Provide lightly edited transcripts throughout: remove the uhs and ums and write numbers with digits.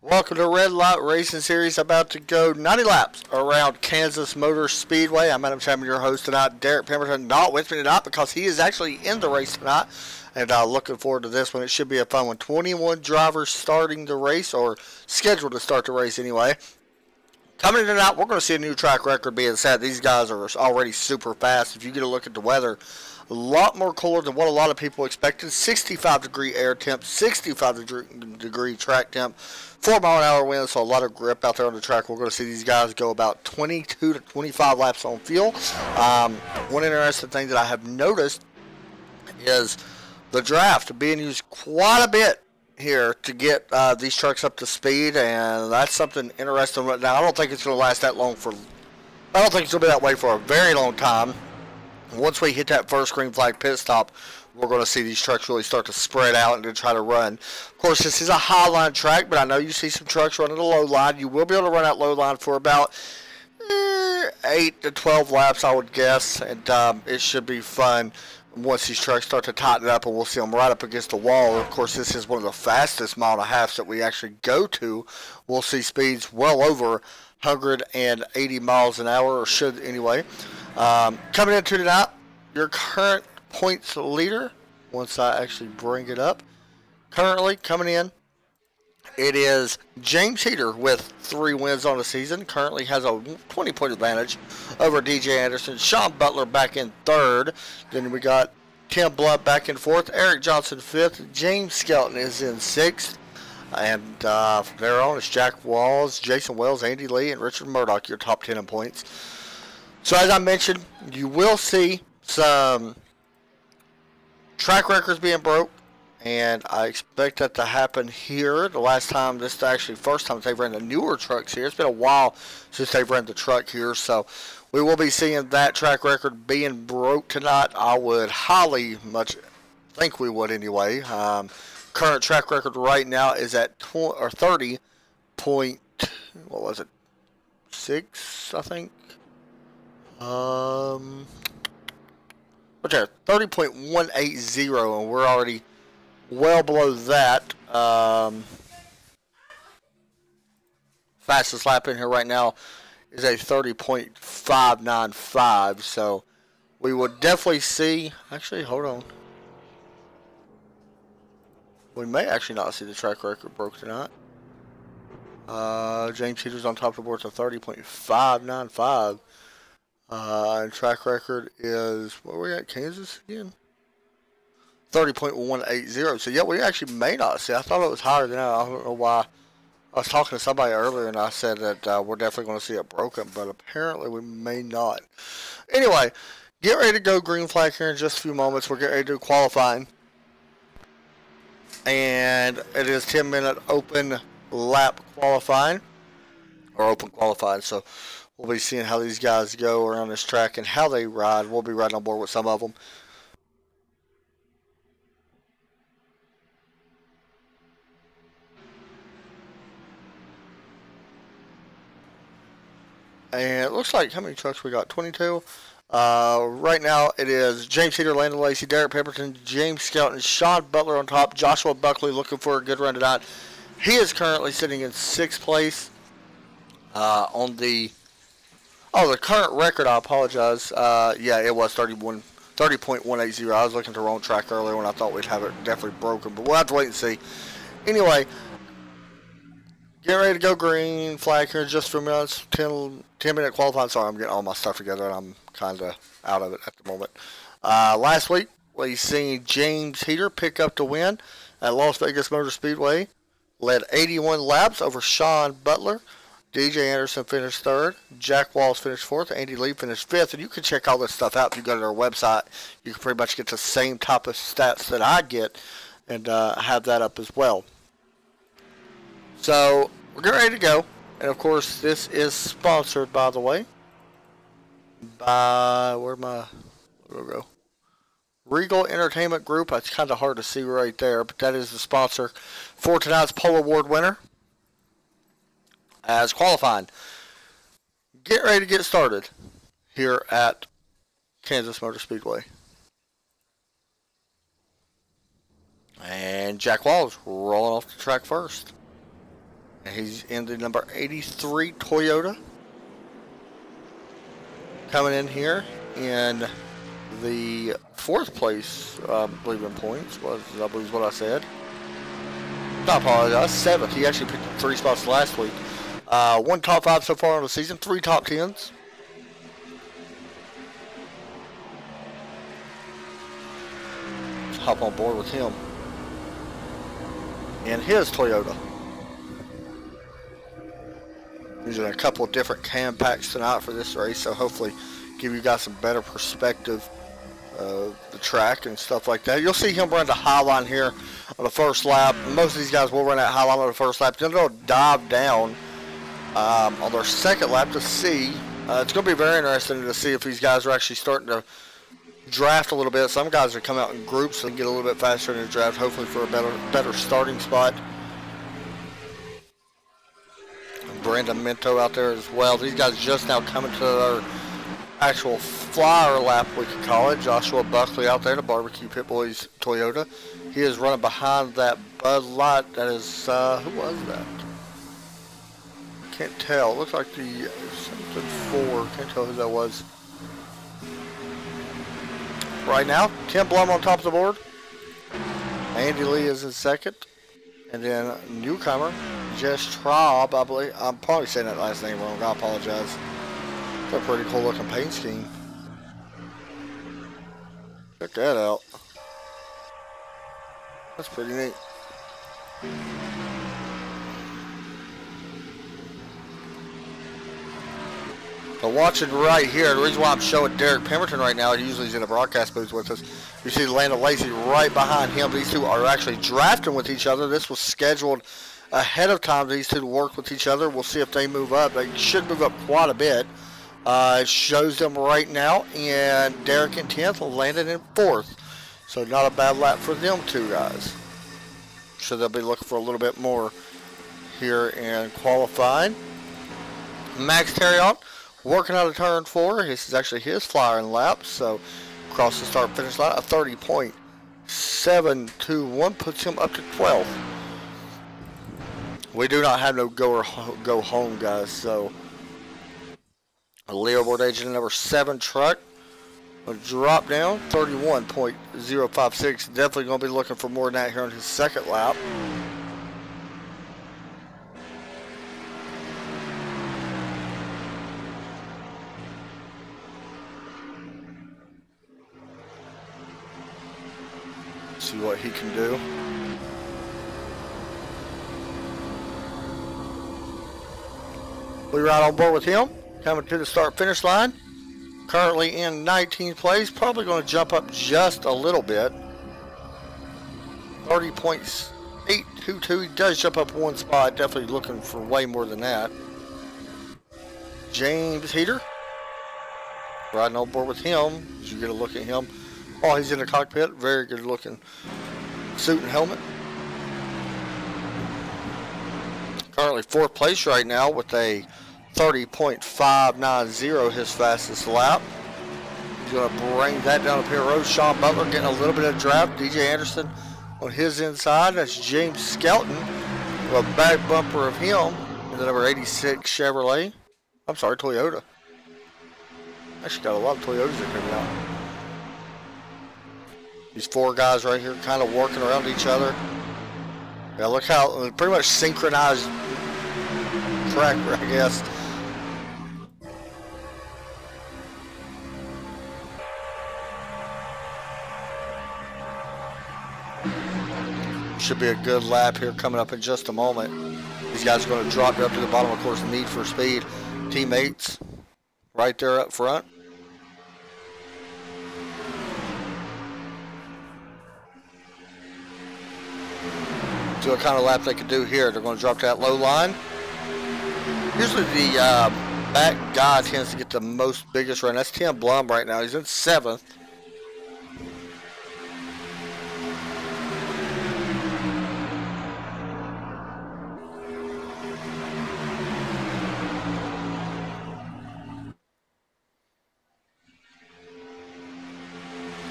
Welcome to Red Light Racing Series. About to go 90 laps around Kansas Motor Speedway. I'm Adam Chapman, your host tonight. Derek Pemberton not with me tonight because he is actually in the race tonight. And looking forward to this one. It should be a fun one. 21 drivers starting the race, or scheduled to start the race anyway. Coming in tonight, we're going to see a new track record being set. These guys are already super fast. If you get a look at the weather, a lot more cooler than what a lot of people expected. 65-degree air temp, 65-degree track temp, 4-mile-an-hour wind, so a lot of grip out there on the track. We're going to see these guys go about 22 to 25 laps on fuel. One interesting thing that I have noticed is the draft being used quite a bit here to get these trucks up to speed, and that's something interesting. Now, I don't think it's going to last that long I don't think it's going to be that way for a very long time. Once we hit that first green flag pit stop, we're going to see these trucks really start to spread out and to try to run. Of course, this is a high line track, but I know you see some trucks running the low line. You will be able to run that low line for about 8 to 12 laps, I would guess, and it should be fun once these trucks start to tighten up, and we'll see them right up against the wall. Of course, this is one of the fastest mile and a halves that we actually go to. We'll see speeds well over 180 miles an hour, or should anyway. Coming into tonight, your current points leader, once I actually bring it up, currently coming in, it is James Heater with 3 wins on the season. Currently has a 20-point advantage over DJ Anderson. Sean Butler back in 3rd. Then we got Tim Blunt back in 4th. Eric Johnson 5th. James Skelton is in 6th. And from there on, it's Jack Walls, Jason Wells, Andy Lee, and Richard Murdoch, your top 10 in points. So as I mentioned, you will see some track records being broke, and I expect that to happen here. The last time, this is actually the first time they've ran the newer trucks here. It's been a while since they've ran the truck here, so we will be seeing that track record being broke tonight. I would highly much think we would anyway. Current track record right now is at 30 point, what was it, 6, I think. But yeah, 30.180, and we're already well below that. Fastest lap in here right now is a 30.595, so we would definitely see, actually, hold on. We may actually not see the track record broke tonight. James Heater's on top of the board to 30.595. And track record is, where are we at, Kansas again? 30.180. So yeah, we actually may not see. I thought it was higher than that. I don't know why. I was talking to somebody earlier and I said that we're definitely going to see it broken, but apparently we may not. Anyway, get ready to go green flag here in just a few moments. We're getting ready to do qualifying. And it is 10-minute open lap qualifying, or open qualifying. So we'll be seeing how these guys go around this track and how they ride. We'll be riding on board with some of them. And it looks like, how many trucks we got? 22. Right now it is James Heater, Landon Lacey, Derek Pemberton, James Skelton, Sean Butler on top, Joshua Buckley looking for a good run tonight. He is currently sitting in 6th place on the current record. I apologize. Yeah, it was 30.180. I was looking at the wrong track earlier when I thought we'd have it definitely broken, but we'll have to wait and see. Anyway, get ready to go green flag here in just a few minutes. 10-minute qualifying. Sorry, I'm getting all my stuff together and I'm kind of out of it at the moment. Last week, we seen James Heater pick up the win at Las Vegas Motor Speedway. Led 81 laps over Sean Butler. DJ Anderson finished 3rd. Jack Walls finished 4th. Andy Lee finished 5th. And you can check all this stuff out if you go to their website. You can pretty much get the same type of stats that I get and have that up as well. So we're getting ready to go. And of course, this is sponsored, by the way, by, where'd my logo go? Regal Entertainment Group. It's kind of hard to see right there, but that is the sponsor for tonight's Pole Award winner as qualifying. Get ready to get started here at Kansas Motor Speedway. And Jack Walls rolling off the track first. And he's in the number 83 Toyota. Coming in here in the 4th place, I believe in points, was I believe what I said. I apologize, 7th. He actually picked up 3 spots last week. 1 top 5 so far in the season, 3 top 10s. Let's hop on board with him in his Toyota. Using a couple of different cam packs tonight for this race, so hopefully give you guys some better perspective of the track and stuff like that. You'll see him run the high line here on the first lap. Most of these guys will run that high line on the first lap. Then they'll dive down on their second lap to see. It's going to be very interesting to see if these guys are actually starting to draft a little bit. Some guys are coming out in groups and get a little bit faster in the draft, hopefully for a better starting spot. Brandon Minto out there as well. These guys just now coming to their actual flyer lap, we could call it. Joshua Buckley out there, the Barbecue Pit Boys Toyota. He is running behind that Bud Light. That is, who was that? Can't tell. It looks like the something 4. Can't tell who that was. Right now, Tim Blum on top of the board. Andy Lee is in second. And then newcomer, Jess Traub, I believe. I'm probably saying that last name wrong. I apologize. It's a pretty cool looking paint scheme. Check that out. That's pretty neat. So watching right here, the reason why I'm showing Derek Pemberton right now, he usually is in the broadcast booth with us. You see Landon Lacey right behind him. These two are actually drafting with each other. This was scheduled ahead of time, these two to work with each other. We'll see if they move up. They should move up quite a bit. It shows them right now, and Derek in 10th, Landon in 4th. So not a bad lap for them two guys. So they'll be looking for a little bit more here in qualifying. Max Terriot working out of turn 4. This is actually his flyer and lap. So across the start finish line, a 30.721 puts him up to 12th. We do not have no go home guys. So a leaderboard agent number 7 truck will drop down 31.056. Definitely going to be looking for more than that here on his second lap. See what he can do. We ride on board with him. Coming to the start finish line. Currently in 19th place. Probably going to jump up just a little bit. 30.822. He does jump up 1 spot. Definitely looking for way more than that. James Heater. Riding on board with him. As you get a look at him. Oh, he's in the cockpit. Very good looking suit and helmet. Currently 4th place right now with a 30.590, his fastest lap. He's going to bring that down the pit road. Sean Butler getting a little bit of draft. DJ Anderson on his inside. That's James Skelton with a back bumper of him in the number 86 Chevrolet. I'm sorry, Toyota. Actually got a lot of Toyotas that are coming out. These 4 guys right here kind of working around each other. Yeah, look how pretty much synchronized track, I guess. Should be a good lap here coming up in just a moment. These guys are going to drop up to the bottom, of course, Need for Speed. Teammates right there up front. See what kind of lap they can do here. They're going to drop to that low line. Usually the back guy tends to get the most biggest run. That's Tim Blum right now. He's in 7th.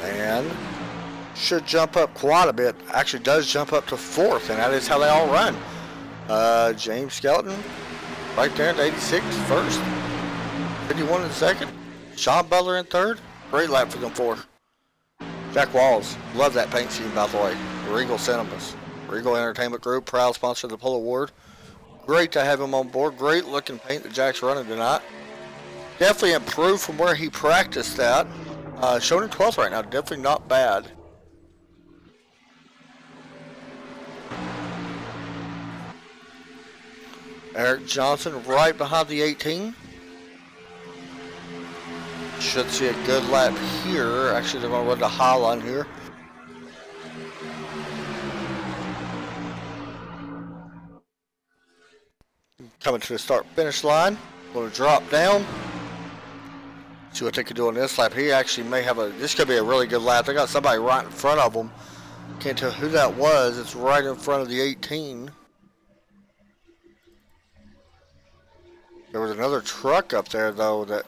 And should jump up quite a bit. Actually does jump up to 4th, and that is how they all run. James Skelton right there at 86 first. 51 in second. Sean Butler in third. Great lap for them four. Jack Walls. Love that paint scheme, by the way. Regal Cinemas. Regal Entertainment Group. Proud sponsor of the Pull Award. Great to have him on board. Great looking paint that Jack's running tonight. Definitely improved from where he practiced at. Showing in 12th right now. Definitely not bad. Eric Johnson right behind the 18. Should see a good lap here. Actually, they're going to run the high line here. Coming to the start-finish line. Going to drop down. See what they can do on this lap. He actually may have a... This could be a really good lap. They got somebody right in front of them. Can't tell who that was. It's right in front of the 18. There was another truck up there, though, that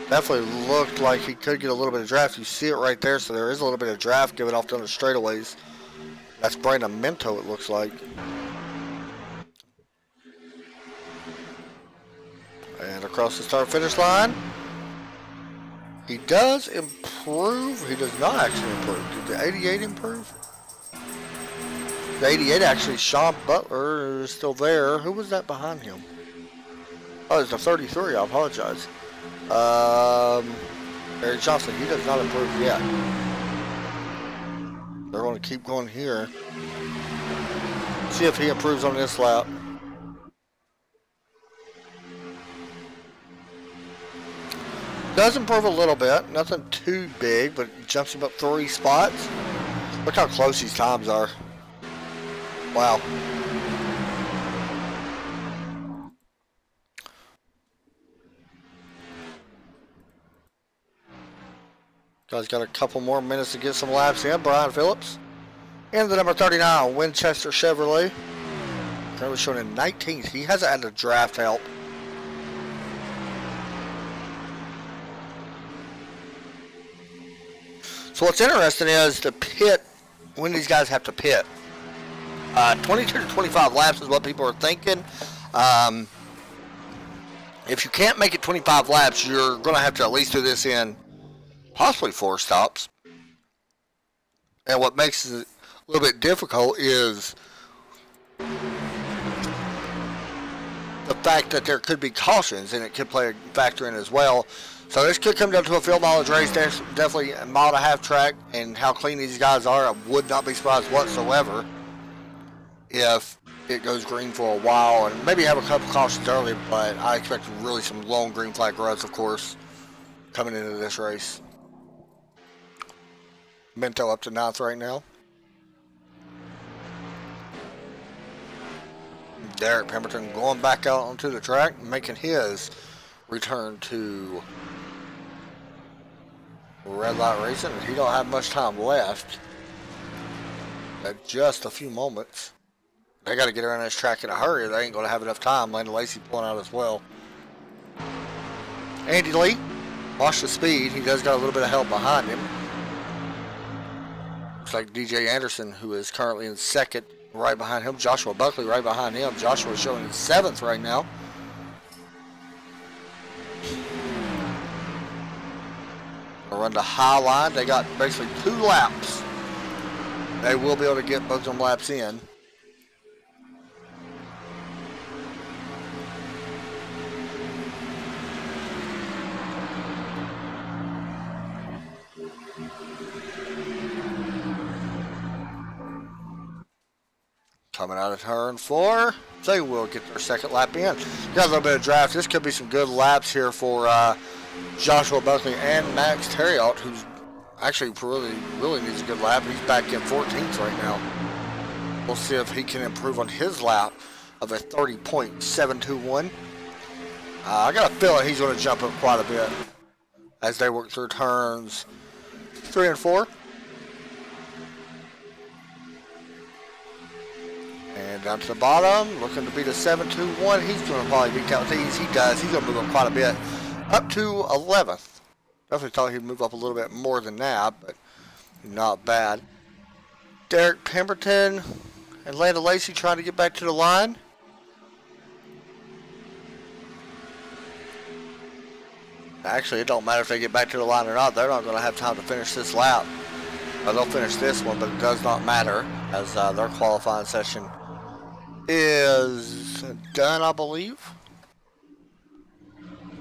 definitely looked like he could get a little bit of draft. You see it right there, so there is a little bit of draft given off down the straightaways. That's Brandon Minto, it looks like. And across the start-finish line. He does improve. He does not actually improve. Did the 88 improve? The 88 actually, Sean Butler is still there. Who was that behind him? Oh, it's a 33. I apologize. Eric Johnson, he does not improve yet. They're going to keep going here. See if he improves on this lap. Does improve a little bit. Nothing too big, but jumps him up 3 spots. Look how close these times are. Wow. Guys got a couple more minutes to get some laps in. Brian Phillips. And the number 39, Winchester Chevrolet. Currently showing in 19th. He hasn't had a draft help. So what's interesting is the pit, when these guys have to pit. 22 to 25 laps is what people are thinking. If you can't make it 25 laps, you're going to have to at least do this in possibly 4 stops. And what makes it a little bit difficult is the fact that there could be cautions, and it could play a factor in as well. So this could come down to a field mileage race. There's definitely a mile-and-a-half track, and how clean these guys are, I would not be surprised whatsoever if it goes green for a while, and maybe have a couple cautions early, but I expect really some long green flag runs, of course, coming into this race. Minto up to 9th right now. Derek Pemberton going back out onto the track, making his return to Red Light Racing. He don't have much time left. At just a few moments. They got to get around this track in a hurry. They ain't going to have enough time. Landon Lacey pulling out as well. Andy Lee lost the speed. He does got a little bit of help behind him. Looks like DJ Anderson, who is currently in 2nd, right behind him. Joshua Buckley right behind him. Joshua showing in 7th right now. Run the high line. They got basically 2 laps. They will be able to get both of them laps in. Coming out of turn 4, they will get their 2nd lap in. Got a little bit of draft. This could be some good laps here for Joshua Buckley and Max Terriot, who's actually really needs a good lap. He's back in 14th right now. We'll see if he can improve on his lap of a 30.721. I got a feeling he's going to jump up quite a bit as they work through turns 3 and 4. And down to the bottom, looking to be the 721. He's going to probably beat out these. He does. He's going to move up quite a bit. Up to 11th. Definitely thought he'd move up a little bit more than that, but not bad. Derek Pemberton, and Landon Lacey trying to get back to the line. Actually, it don't matter if they get back to the line or not. They're not going to have time to finish this lap. They'll finish this one, but it does not matter as their qualifying session is done, I believe.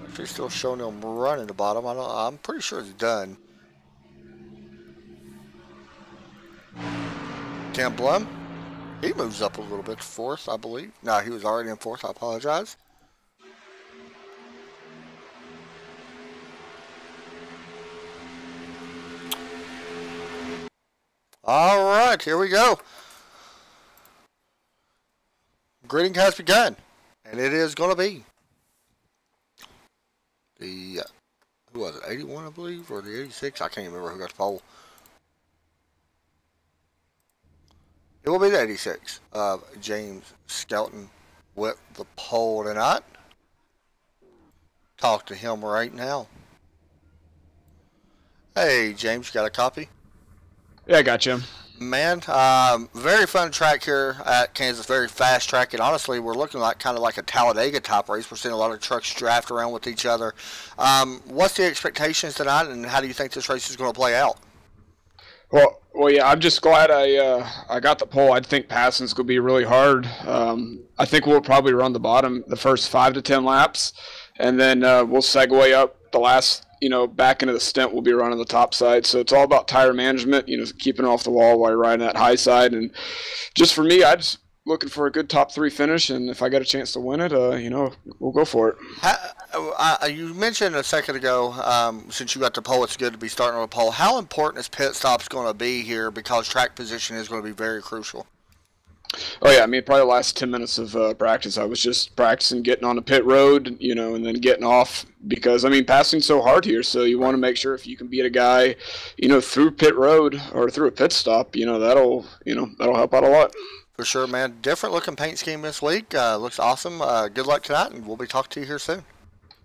Actually, still showing them running the bottom. I'm pretty sure it's done. Tim Blum, he moves up a little bit to fourth, I believe. No, he was already in fourth. I apologize. All right, here we go. Grading has begun, and it is going to be the, who was it, 81, I believe, or the 86? I can't remember who got the pole. It will be the 86 of James Skelton with the pole tonight. Talk to him right now. Hey, James, you got a copy? Yeah, I got you. Man, very fun track here at Kansas, very fast track, and honestly, we're looking like kind of like a Talladega type race. We're seeing a lot of trucks draft around with each other. What's the expectations tonight, and how do you think this race is going to play out? Well, yeah, I'm just glad I got the pole. I think passing's going to be really hard. I think we'll probably run the bottom the first 5 to 10 laps, and then we'll segue up the last, back into the stint. We'll be running the top side. So it's all about tire management, keeping it off the wall while you're riding that high side. And just for me, I just looking for a good top 3 finish, and if I get a chance to win it, we'll go for it. You mentioned a second ago, since you got the pole, it's good to be starting on a pole. How important is pit stops going to be here, because track position is going to be very crucial? Oh, yeah, probably the last 10 minutes of practice, I was just practicing getting on the pit road, and then getting off, because, passing's so hard here, so you want to make sure if you can beat a guy, through pit road or through a pit stop, that'll help out a lot. For sure, man. Different looking paint scheme this week. Looks awesome. Good luck tonight, and we'll be talking to you here soon.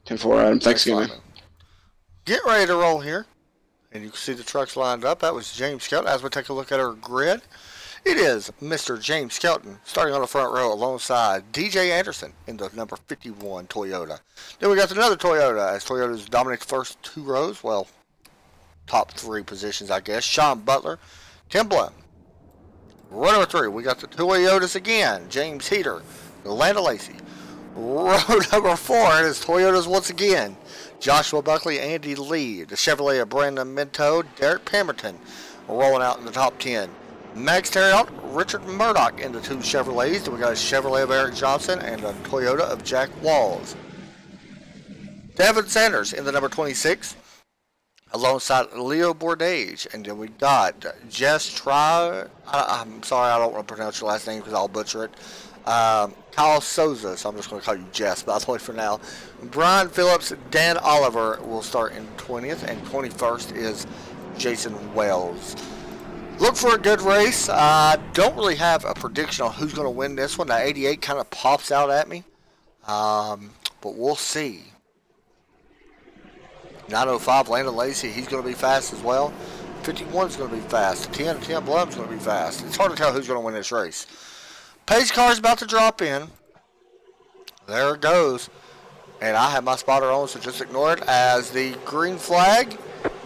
10-4, Adam. Thanks again, man. Get ready to roll here. And you can see the trucks lined up. That was James Skelton. As we take a look at our grid, it is Mr. James Skelton starting on the front row alongside DJ Anderson in the number 51 Toyota. Then we got another Toyota, as Toyotas dominate the first 2 rows. Well, top 3 positions, I guess. Sean Butler, Tim Blum. Row number 3, we got the Toyotas again. James Heater, Landon Lacey. Row number 4 is Toyotas once again. Joshua Buckley, Andy Lee. The Chevrolet of Brandon Minto, Derek Pemberton rolling out in the top 10. Max Terriot, Richard Murdoch in the 2 Chevrolets. Then we got a Chevrolet of Eric Johnson and a Toyota of Jack Walls. Devin Sanders in the number 26. Alongside Leo Bourdage, and then we got Jess I'm sorry, I don't want to pronounce your last name because I'll butcher it. Kyle Souza, so I'm just going to call you Jess, by the way, for now. Brian Phillips, Dan Oliver will start in 20th, and 21st is Jason Wells. Look for a good race. I don't really have a prediction on who's going to win this one. The 88 kind of pops out at me, but we'll see. 905, Landon Lacey, he's going to be fast as well. 51 is going to be fast. 10 Blum is going to be fast. It's hard to tell who's going to win this race. Pace car is about to drop in. There it goes. And I have my spotter on, so just ignore it, as the green flag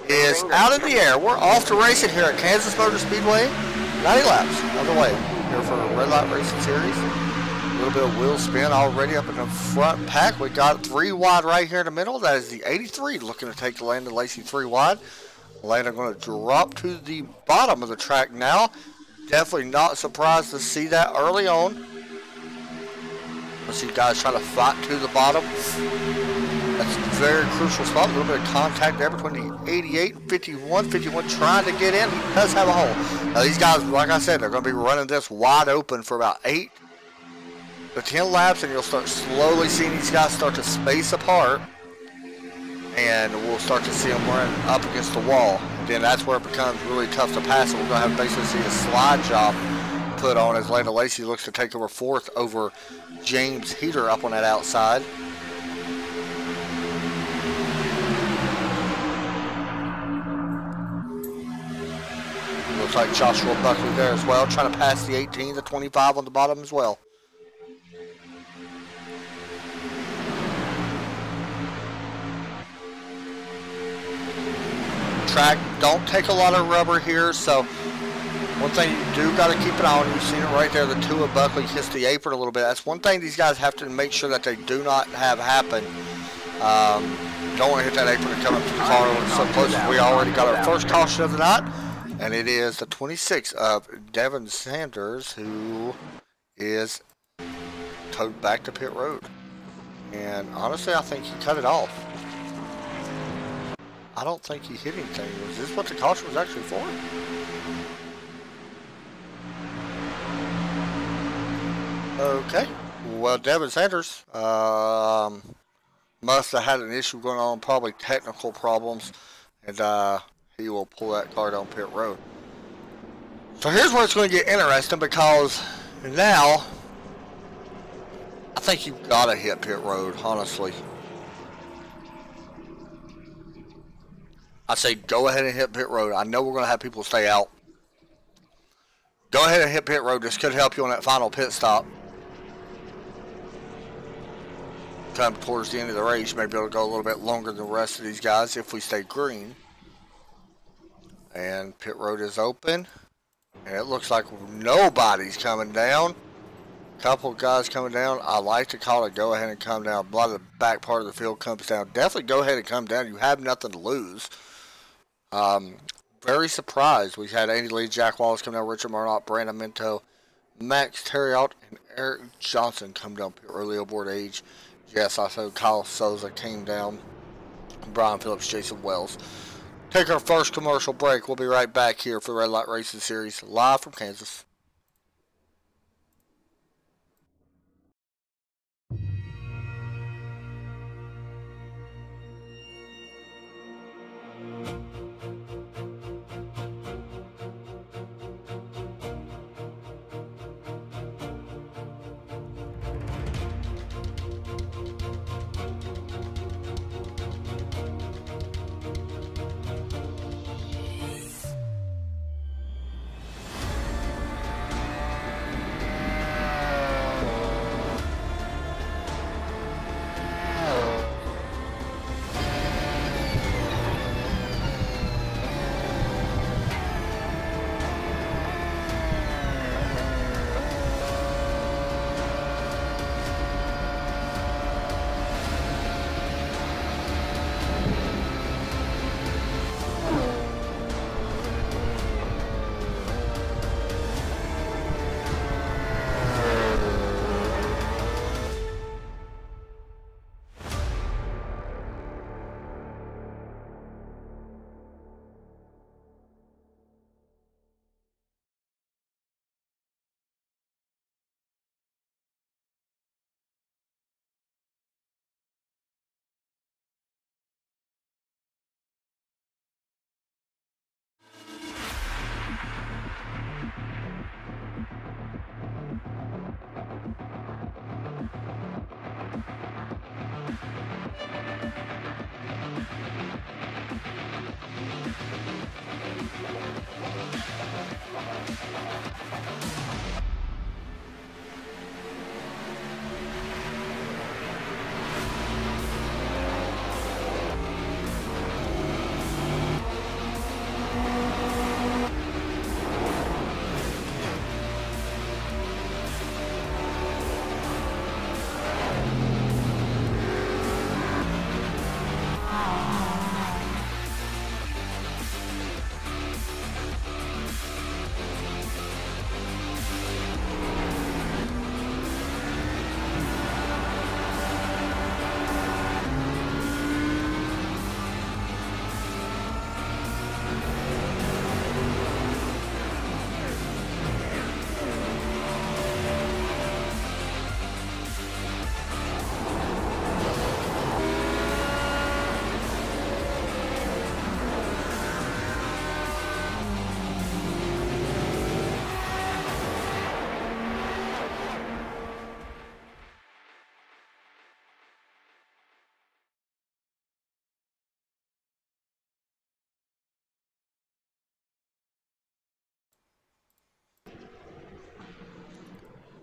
is out in the air. We're off to racing here at Kansas Motor Speedway. 90 laps underway here for a RedLight Racing Series. A little bit of wheel spin already up in the front pack. We got 3 wide right here in the middle. That is the 83 looking to take the Landon Lacey 3 wide. Landon going to drop to the bottom of the track now. Definitely not surprised to see that early on. I see guys trying to fight to the bottom. That's a very crucial spot. A little bit of contact there between the 88 and 51. 51 trying to get in. He does have a hole. Now these guys, like I said, they're going to be running this wide open for about 8 to 10 laps, and you'll start slowly seeing these guys start to space apart, and we'll start to see them run up against the wall. And then that's where it becomes really tough to pass, and we're going to have to basically see a slide job put on as Landon Lacey looks to take over 4th over James Heater up on that outside. We'll looks like Joshua Buckley there as well, trying to pass the 18, the 25 on the bottom as well. Track don't take a lot of rubber here, so one thing you do got to keep an eye on, you've seen it right there, the two of Buckley hits the apron a little bit. That's one thing these guys have to make sure that they do not have happen. Don't want to hit that apron and come up to the car so close. We already got our first caution of the night, and it is the 26 of Devin Sanders, who is towed back to pit road. And honestly, I think he cut it off. I don't think he hit anything. Was this what the caution was actually for? Okay. Well, Devin Sanders must have had an issue going on, probably technical problems, and he will pull that car down pit road. So here's where it's going to get interesting, because now I think you've got to hit pit road, honestly. I say go ahead and hit pit road. I know we're going to have people stay out. Go ahead and hit pit road. This could help you on that final pit stop. Come towards the end of the race, maybe it'll go a little bit longer than the rest of these guys if we stay green. And pit road is open. And it looks like nobody's coming down. Couple guys coming down. I like to call it go ahead and come down. A lot of the back part of the field comes down. Definitely go ahead and come down. You have nothing to lose. Very surprised. We had Andy Lee, Jack Wallace come down, Richard Marnock, Brandon Minto, Max Terriot, and Eric Johnson come down early aboard age. Yes, I saw Kyle Souza came down. Brian Phillips, Jason Wells. Take our first commercial break. We'll be right back here for the Red Light Racing Series, live from Kansas.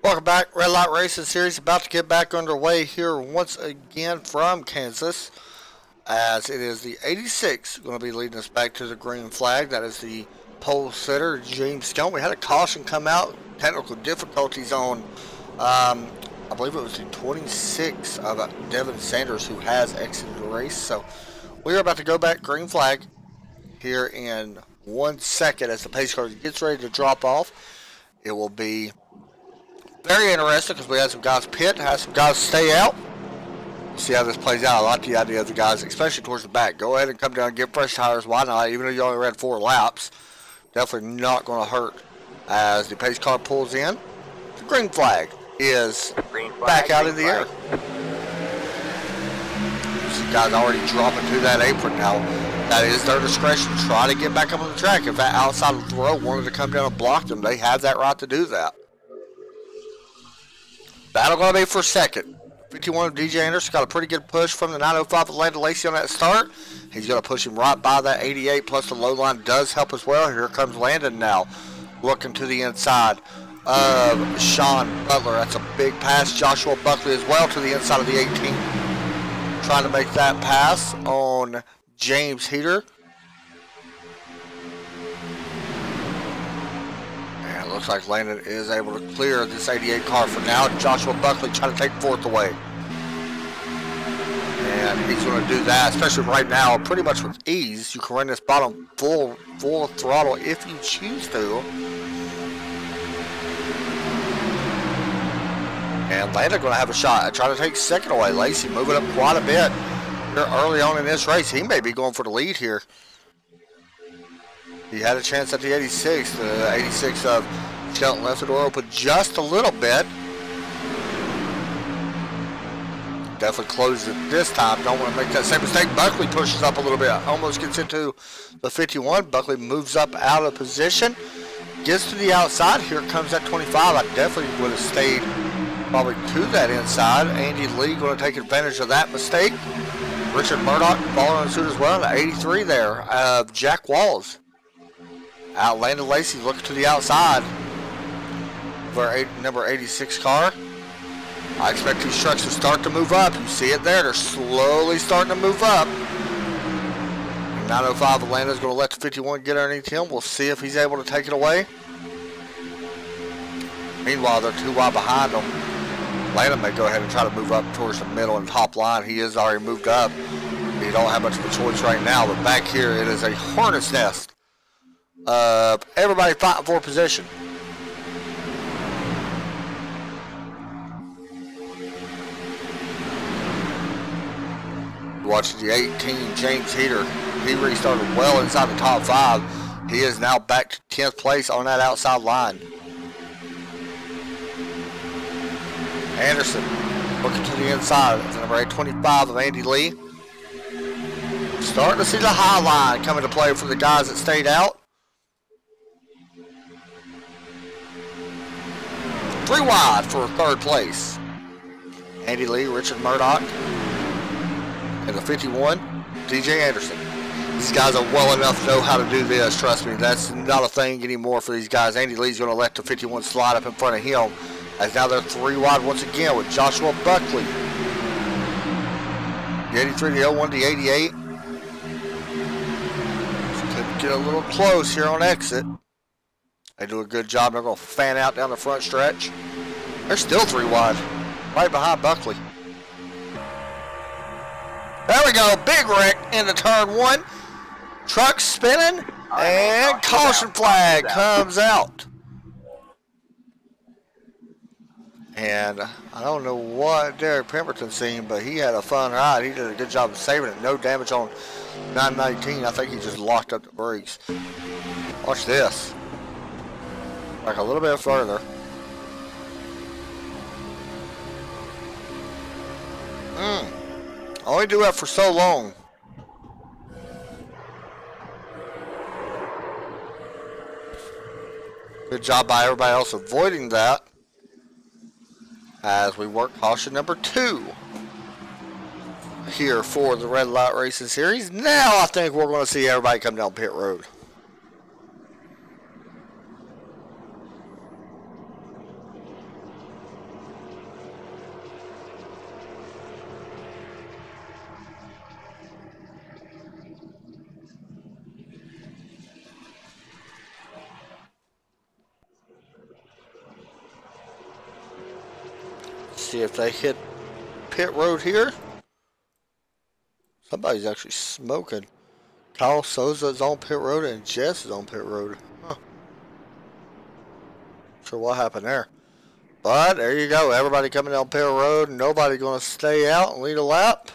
Welcome back. Red Light Racing Series about to get back underway here once again from Kansas, as it is the 86 going to be leading us back to the green flag. That is the pole sitter, James Stone. We had a caution come out, technical difficulties on, I believe it was the 26 of Devin Sanders, who has exited the race. So we are about to go back green flag here in 1 second as the pace car gets ready to drop off. It will be very interesting because we had some guys pit, had some guys stay out. See how this plays out. I like the idea of the guys, especially towards the back. Go ahead and come down and get fresh tires. Why not? Even though you only ran 4 laps, definitely not going to hurt as the pace car pulls in. The green flag is back out in the air. Some guys already dropping to that apron now. That is their discretion. Try to get back up on the track. If that outside of the row wanted to come down and block them, they have that right to do that. Battle going to be for second. 51 of DJ Anderson got a pretty good push from the 905 of Landon Lacey on that start. He's going to push him right by that 88, plus the low line does help as well. Here comes Landon now, looking to the inside of Sean Butler. That's a big pass. Joshua Buckley as well to the inside of the 18. Trying to make that pass on James Heater. Looks like Landon is able to clear this 88 car for now. Joshua Buckley trying to take 4th away. And he's going to do that, especially right now, pretty much with ease. You can run this bottom full throttle if you choose to. And Landon going to have a shot at trying to take 2nd away. Lacey moving up quite a bit here early on in this race. He may be going for the lead here. He had a chance at the 86. The 86 of Shelton left the door open just a little bit. Definitely closed it this time. Don't want to make that same mistake. Buckley pushes up a little bit. Almost gets into the 51. Buckley moves up out of position. Gets to the outside. Here comes that 25. I definitely would have stayed probably to that inside. Andy Lee going to take advantage of that mistake. Richard Murdoch following suit as well. The 83 there of Jack Walls. Out Landon Lacey looking to the outside for number 86 car. I expect these trucks to start to move up. You see it there. They're slowly starting to move up. 905 Atlanta's going to let the 51 get underneath him. We'll see if he's able to take it away. Meanwhile, they're too wide behind them. Atlanta may go ahead and try to move up towards the middle and top line. He is already moved up. He don't have much of a choice right now, but back here it is a hornet's nest. Everybody fighting for position. Watching the 18, James Heater. He restarted well inside the top 5. He is now back to 10th place on that outside line. Anderson looking to the inside. That's number 825 of Andy Lee. Starting to see the high line coming to play for the guys that stayed out. 3 wide for 3rd place. Andy Lee, Richard Murdoch, and the 51, DJ Anderson. These guys are well enough to know how to do this. Trust me, that's not a thing anymore for these guys. Andy Lee's going to let the 51 slide up in front of him, as now they're 3 wide once again with Joshua Buckley. The 83, the 01, the 88. Could get a little close here on exit. They do a good job. They're going to fan out down the front stretch. They're still 3 wide, right behind Buckley. There we go. Big wreck into turn 1. Truck spinning, and caution flag comes out. And I don't know what Derek Pemberton's seen, but he had a fun ride. He did a good job of saving it. No damage on 919. I think he just locked up the brakes. Watch this. Like a little bit further. Only do that for so long. Good job by everybody else avoiding that. As we work caution number 2 here for the Red Light Racing Series. Now I think we're going to see everybody come down pit road. see if they hit pit road here. Somebody's actually smoking. Kyle Souza's on pit road and Jess is on pit road. Huh. Not sure what happened there. But there you go. Everybody coming down pit road. Nobody going to stay out and lead a lap.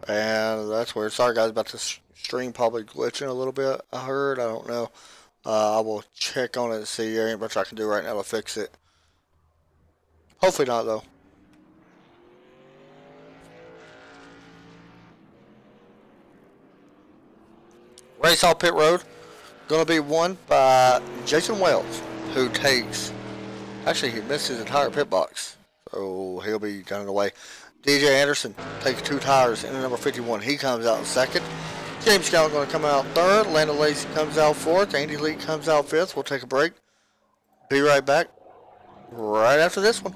And that's weird. Sorry guys about the stream probably glitching a little bit. I heard. I don't know. I will check on it and see. There ain't much I can do right now to fix it. Hopefully not though. Race off pit road. Going to be won by Jason Wells, who takes. Actually, he missed his entire pit box, so he'll be down the way. DJ Anderson takes 2 tires in the number 51. He comes out in second. James Scott going to come out third. Landon Lacey comes out fourth. Andy Lee comes out fifth. We'll take a break. Be right back right after this one.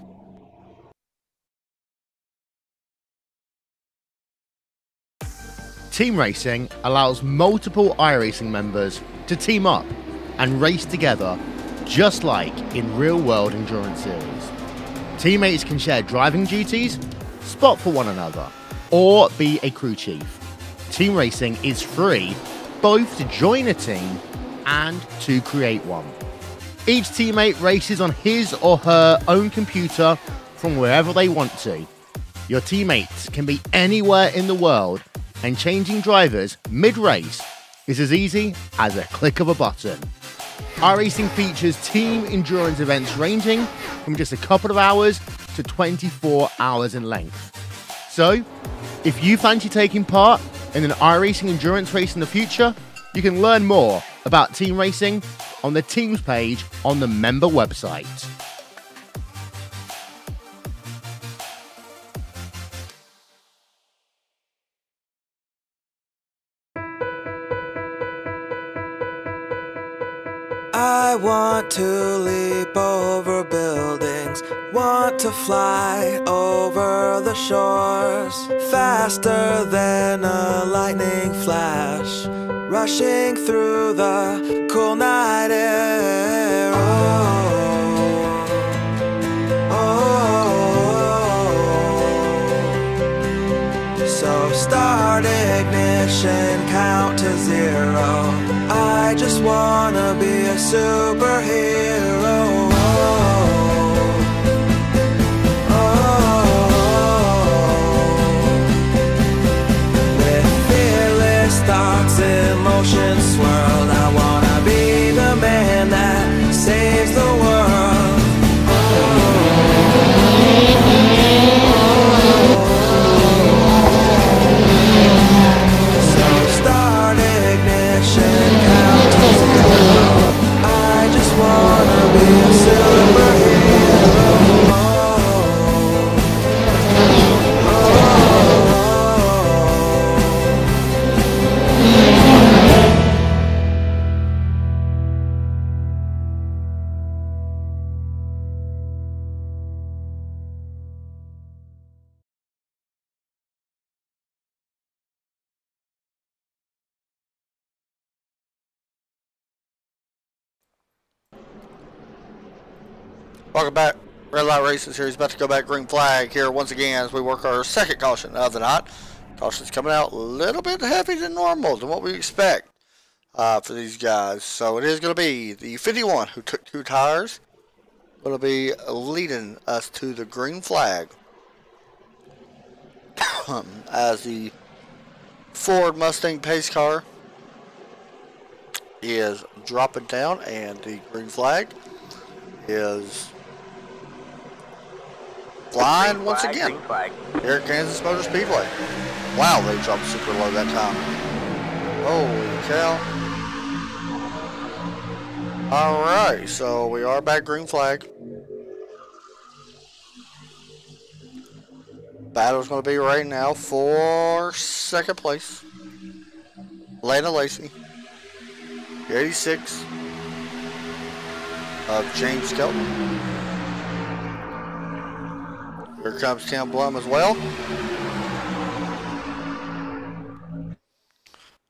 Team racing allows multiple iRacing members to team up and race together, just like in real-world endurance series. Teammates can share driving duties, spot for one another, or be a crew chief. Team racing is free, both to join a team and to create one. Each teammate races on his or her own computer from wherever they want to. Your teammates can be anywhere in the world, and changing drivers mid-race is as easy as a click of a button. iRacing features team endurance events ranging from just a couple of hours to 24 hours in length. So, if you fancy taking part in an iRacing endurance race in the future, you can learn more about team racing on the teams page on the member website. I want to leap over buildings, want to fly over the shores, faster than a lightning flash, rushing through the cool night air. So start ignition, count to 0. I just wanna be a superhero. With fearless thoughts, emotions swirled, I wanna be the man that saves the world. So start ignition, count to 0. I just wanna be a superhero. Welcome back. Red Light Racing Series about to go back green flag here once again as we work our second caution of the night. Caution's coming out a little bit heavier than normal, than what we expect for these guys. So it is going to be the 51 who took 2 tires. Going to be leading us to the green flag as the Ford Mustang pace car is dropping down and the green flag is flying once again here at Kansas Motor Speedway. Wow, they dropped super low that time. Holy cow. Alright, so we are back green flag. Battle's going to be right now for second place. Landon Lacey. 86 of James Skelton. We're Here comes Tim Blum as well.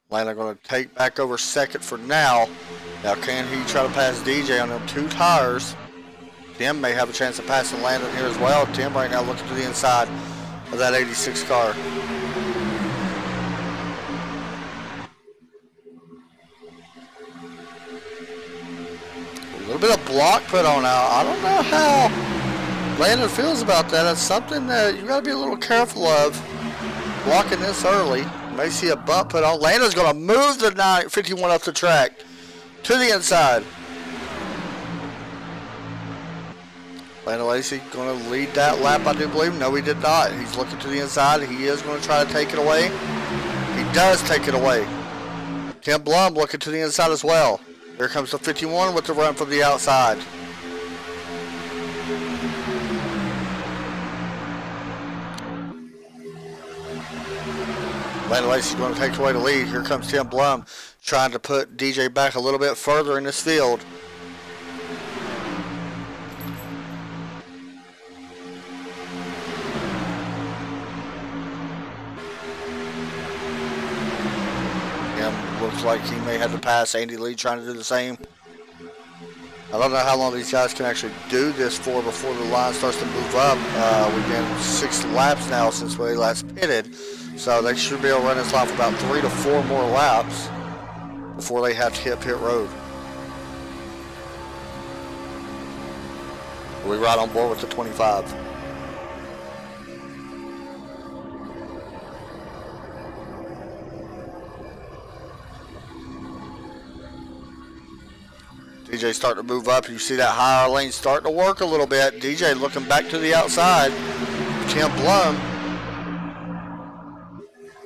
Landon going to take back over second for now. Now, can he try to pass DJ on them 2 tires? Tim may have a chance of passing Landon here as well. Tim right now looking to the inside of that 86 car. A little bit of block put on now. I don't know how Landon feels about that. That's something that you got to be a little careful of. Blocking this early. You may see a bump put on. Landon's going to move the 951 up the track to the inside. Landon Lacey going to lead that lap, I do believe. No, he did not. He's looking to the inside. He is going to try to take it away. He does take it away. Tim Blum looking to the inside as well. Here comes the 51 with the run from the outside. Landon Lacey's going to take away the lead. Here comes Tim Blum trying to put DJ back a little bit further in this field. Looks like he may have to pass Andy Lee trying to do the same. I don't know how long these guys can actually do this for before the line starts to move up. We've been 6 laps now since we last pitted, so they should be able to run this line for about 3 to 4 more laps before they have to hit pit road. Are we right on board with the 25? DJ starting to move up. You see that higher lane starting to work a little bit. DJ looking back to the outside. Tim Blum.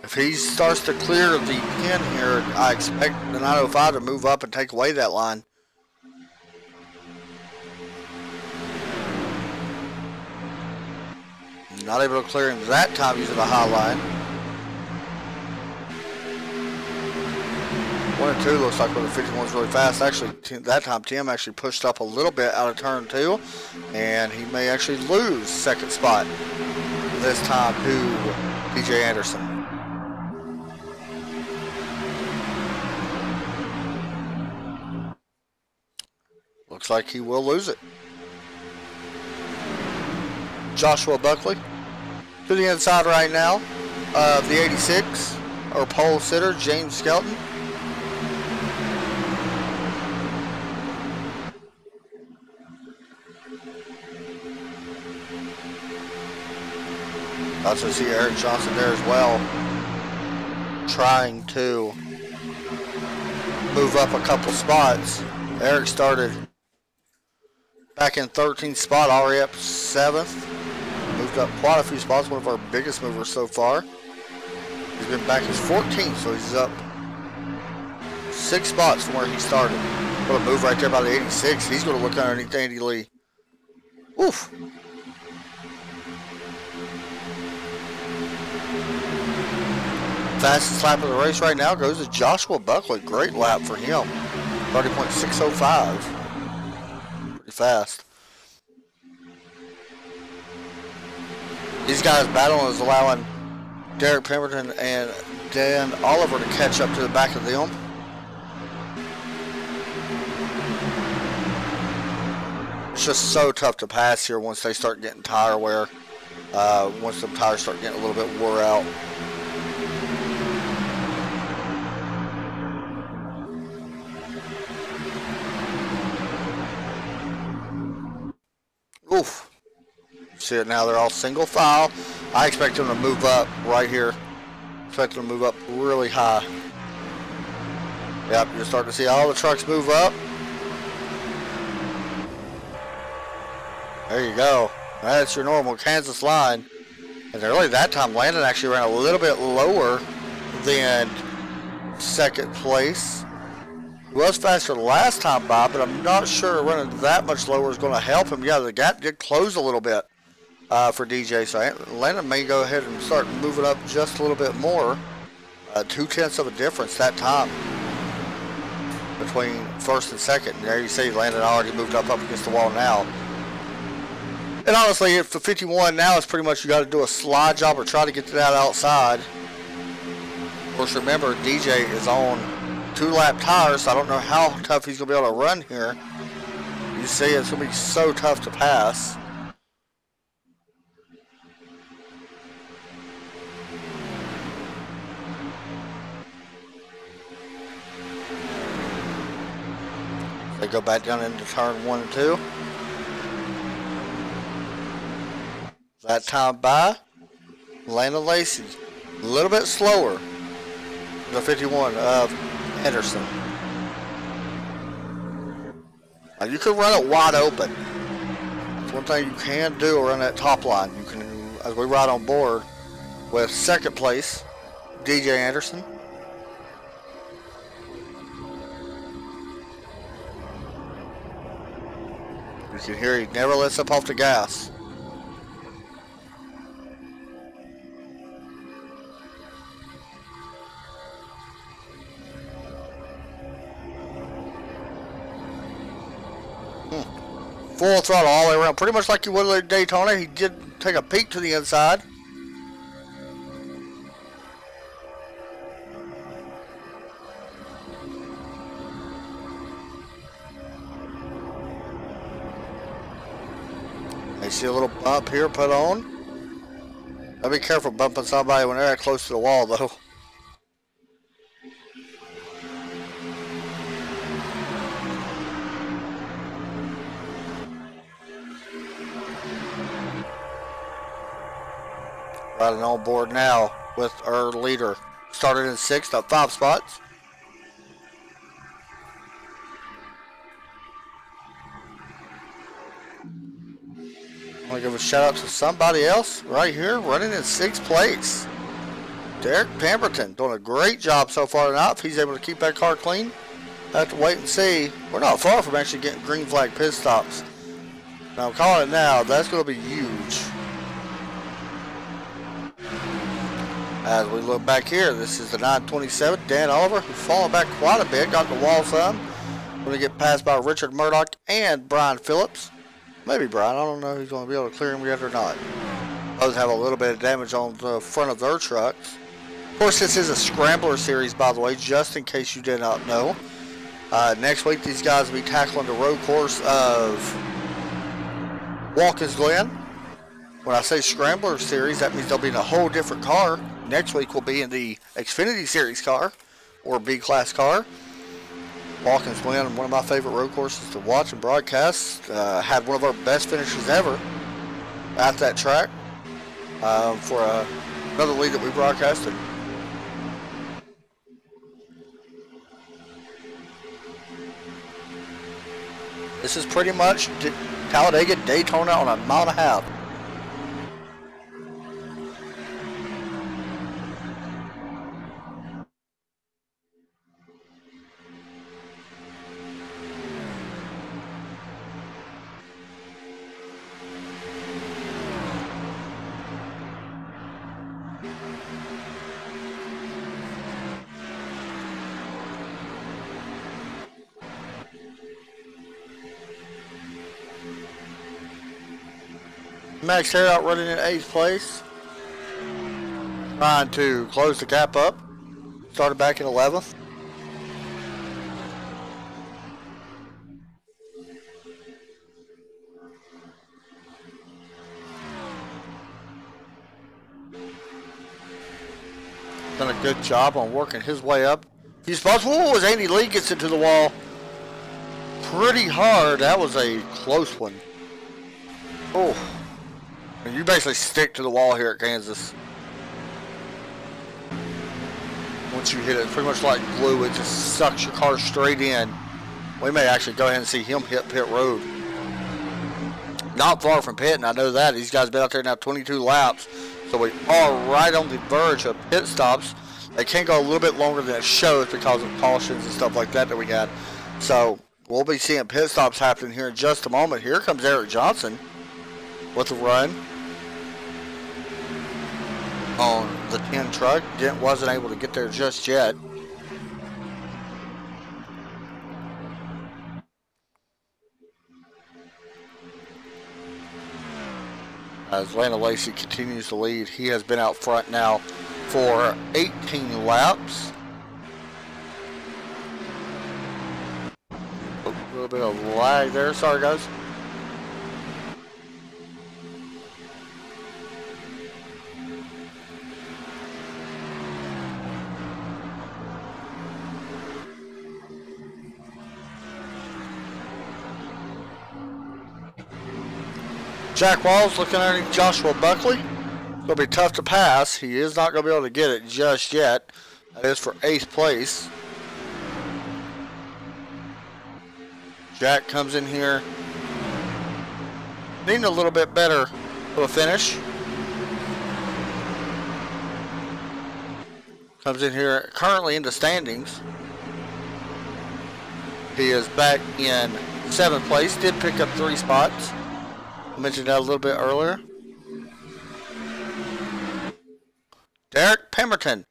If he starts to clear the pin here, I expect the 905 to move up and take away that line. Not able to clear him that time using the high line. 1 and 2 looks like where the 51's really fast. Actually, that time Tim actually pushed up a little bit out of turn 2, and he may actually lose second spot this time to DJ Anderson. Looks like he will lose it. Joshua Buckley to the inside right now of the 86, or pole sitter James Skelton. Also see Eric Johnson there as well, trying to move up a couple spots. Eric started back in 13th spot, already up 7th. Moved up quite a few spots, one of our biggest movers so far. He's been back as 14th, so he's up 6 spots from where he started. What a move right there by the 86. He's going to look underneath Andy Lee. Oof. Fastest lap of the race right now goes to Joshua Buckley. Great lap for him. 30.605. Pretty fast. These guys battling is allowing Derek Pemberton and Dan Oliver to catch up to the back of them. It's just so tough to pass here once they start getting tire wear. Once the tires start getting a little bit wore out. Oof. See it now, they're all single file. I expect them to move up right here. Expect them to move up really high. Yep, you're starting to see all the trucks move up. There you go. That's your normal Kansas line. And early that time, Landon actually ran a little bit lower than second place. He was faster last time by, but I'm not sure running that much lower is going to help him. Yeah, the gap did close a little bit for DJ, so Landon may go ahead and start moving up just a little bit more. 2/10 of a difference that time between first and second. And there you see Landon already moved up against the wall now. And honestly, for 51 now, it's pretty much you got to do a slide job or try to get to that outside. Of course, remember, DJ is on 2-lap tires, so I don't know how tough he's going to be able to run here. You see, it's going to be so tough to pass. They go back down into turn 1 and 2. That time by Landon Lacey. A little bit slower. The 51 of Henderson. Now you can run it wide open. That's one thing you can do around that top line. You can, as we ride on board with second place, DJ Anderson. You can hear he never lets up off the gas. Full throttle all the way around, pretty much like you would at Daytona. He did take a peek to the inside. You see a little bump here put on. Gotta be careful bumping somebody when they're that close to the wall, though. Riding on board now with our leader. Started in 6th, up 5 spots. I want to give a shout out to somebody else right here running in 6th place. Derek Pemberton doing a great job so far tonight. If he's able to keep that car clean, I have to wait and see. We're not far from actually getting green flag pit stops. Now I'm calling it now. That's going to be huge. As we look back here, this is the 927, Dan Oliver, who's fallen back quite a bit, got the wall some. Going to get passed by Richard Murdoch and Brian Phillips. Maybe Brian, I don't know if he's going to be able to clear him yet or not. Both have a little bit of damage on the front of their trucks. Of course, this is a scrambler series, by the way, just in case you did not know. Next week, these guys will be tackling the road course of Watkins Glen. When I say scrambler series, that means they'll be in a whole different car. Next week will be in the Xfinity Series car or B-Class car. Watkins Glen, one of my favorite road courses to watch and broadcast. Had one of our best finishes ever at that track for another lead that we broadcasted. This is pretty much Talladega Daytona on a mile and a half. Max Harriot running in 8th place. Trying to close the gap up. Started back in 11th. Done a good job on working his way up. He's possible as Andy Lee gets into the wall pretty hard. That was a close one. Oh. You basically stick to the wall here at Kansas. Once you hit it, it's pretty much like glue. It just sucks your car straight in. We may actually go ahead and see him hit pit road. Not far from pit, and I know that. These guys have been out there now 22 laps. So we are right on the verge of pit stops. They can't go a little bit longer than it shows because of cautions and stuff like that we had. So we'll be seeing pit stops happening here in just a moment. Here comes Eric Johnson with a run on the 10 truck. Dent wasn't able to get there just yet. as Landon Lacey continues to lead. He has been out front now for 18 laps. A little bit of lag there. Sorry, guys. Jack Walls looking underneath Joshua Buckley. It's going to be tough to pass. He is not going to be able to get it just yet. That is for 8th place. Jack comes in here needing a little bit better of a finish. Comes in here currently in the standings. He is back in 7th place. Did pick up 3 spots. I mentioned that a little bit earlier. Derek Pemberton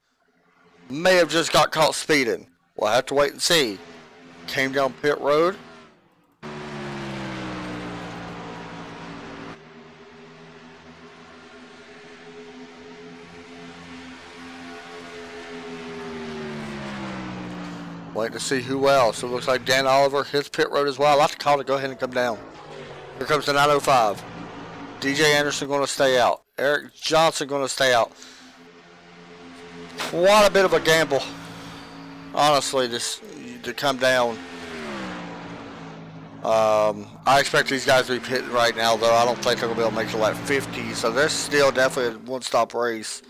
may have just got caught speeding. We'll have to wait and see. Came down pit road. Waiting to see who else. So it looks like Dan Oliver hits pit road as well. I'll have to call to go ahead and come down. Here comes the 905. DJ Anderson going to stay out. Eric Johnson going to stay out. What a bit of a gamble, honestly, to come down. I expect these guys to be pitting right now, though. I don't think they're going to be able to make it like 50. So there's still definitely a one-stop race.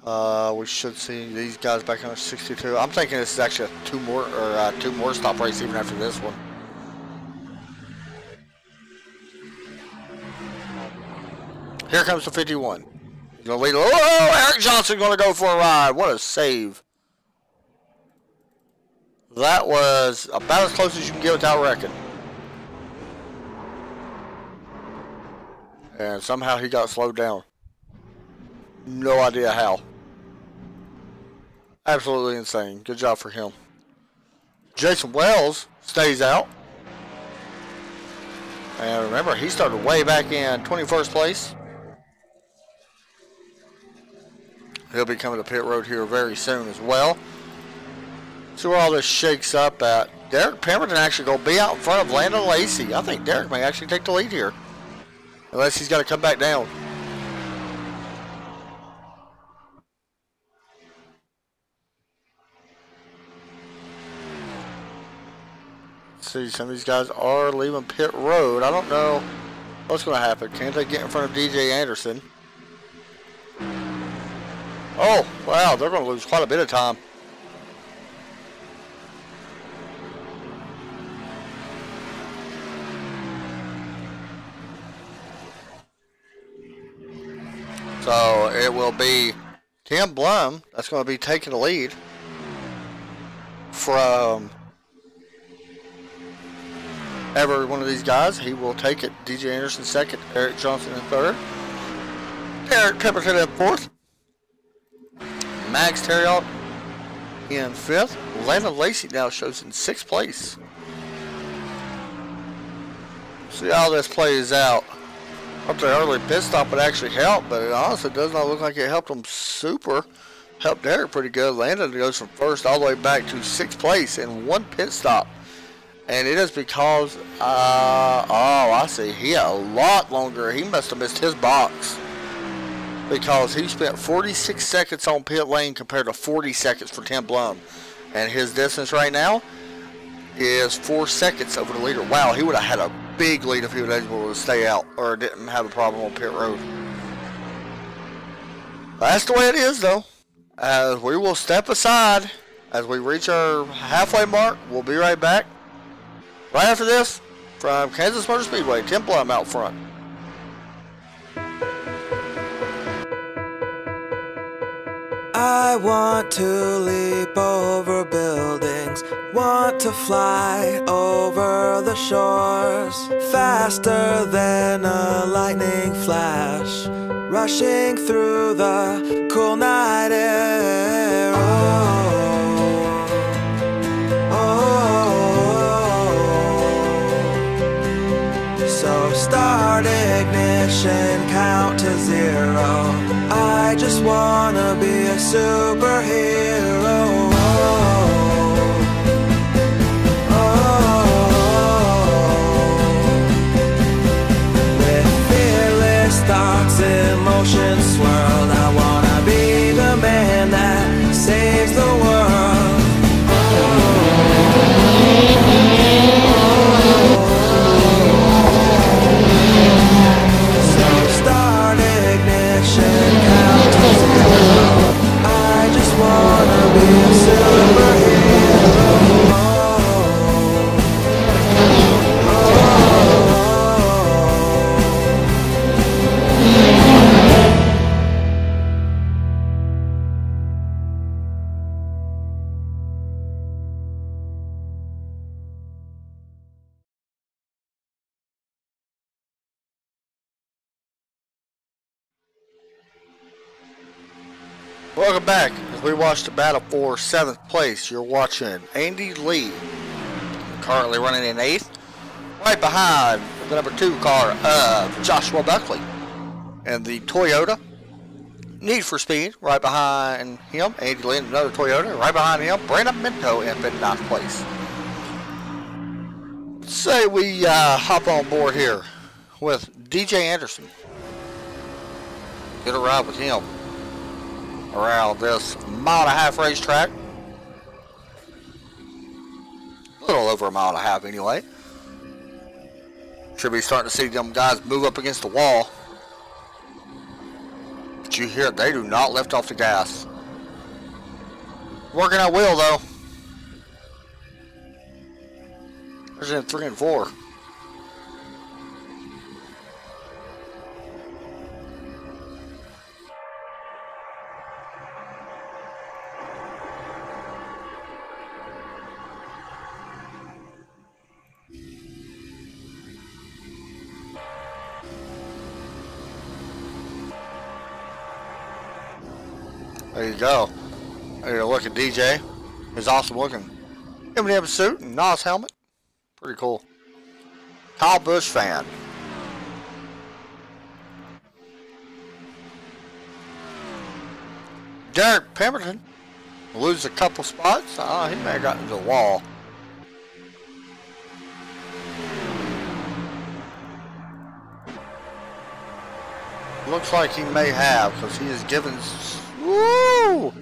We should see these guys back on 62. I'm thinking this is actually a two more stop race even after this one. Here comes the 51. He's going to lead. Oh, Eric Johnson going to go for a ride. What a save. That was about as close as you can get without wrecking. And somehow he got slowed down. No idea how. Absolutely insane. Good job for him. Jason Wells stays out. And remember, he started way back in 21st place. He'll be coming to pit road here very soon as well. See where all this shakes up at. Derek Pemberton actually going to be out in front of Landon Lacey. I think Derek may actually take the lead here. Unless he's got to come back down. See, some of these guys are leaving pit road. I don't know what's going to happen. Can they get in front of DJ Anderson? Oh, wow, they're going to lose quite a bit of time. So it will be Tim Blum that's going to be taking the lead from every one of these guys. He will take it. DJ Anderson second, Eric Johnson in third, Eric Pemberton in fourth, Max Terriot in fifth. Landon Lacey now shows in 6th place. See how this plays out. Up the early pit stop would actually help, but it honestly does not look like it helped him super. Helped Derek pretty good. Landon goes from first all the way back to 6th place in 1 pit stop. And it is because, oh, I see. He had a lot longer. He must have missed his box. Because he spent 46 seconds on pit lane compared to 40 seconds for Tim Blum. And his distance right now is 4 seconds over the leader. Wow, he would have had a big lead if he was able to stay out or didn't have a problem on pit road. That's the way it is, though. As we will step aside as we reach our halfway mark. We'll be right back. Right after this, from Kansas Motor Speedway, Tim Blum out front. I want to leap over buildings, want to fly over the shores, faster than a lightning flash, rushing through the cool night air. So start ignition. ignition, count to 0. I just wanna be a superhero. Thoughts, emotions swirl. I wanna be the man that saves the world. So start ignition, count to 0. I just wanna be a superhero. Welcome back as we watch the battle for 7th place. You're watching Andy Lee, currently running in 8th, right behind the number 2 car of Joshua Buckley, and the Toyota Need for Speed right behind him. Andy Lee in another Toyota right behind him. Brandon Minto in 9th place. Say we hop on board here with DJ Anderson. Get a ride with him around this 1.5 mile racetrack. A little over 1.5 miles anyway. Should be starting to see them guys move up against the wall. But you hear they do not lift off the gas. Working at will though. There's in 3 and 4. There you go. There you look at DJ. He's awesome looking. M&M suit and Nas helmet. Pretty cool. Kyle Busch fan. Derek Pemberton loses a couple spots. He may have gotten into the wall. Looks like he may have, because he is given. Woo!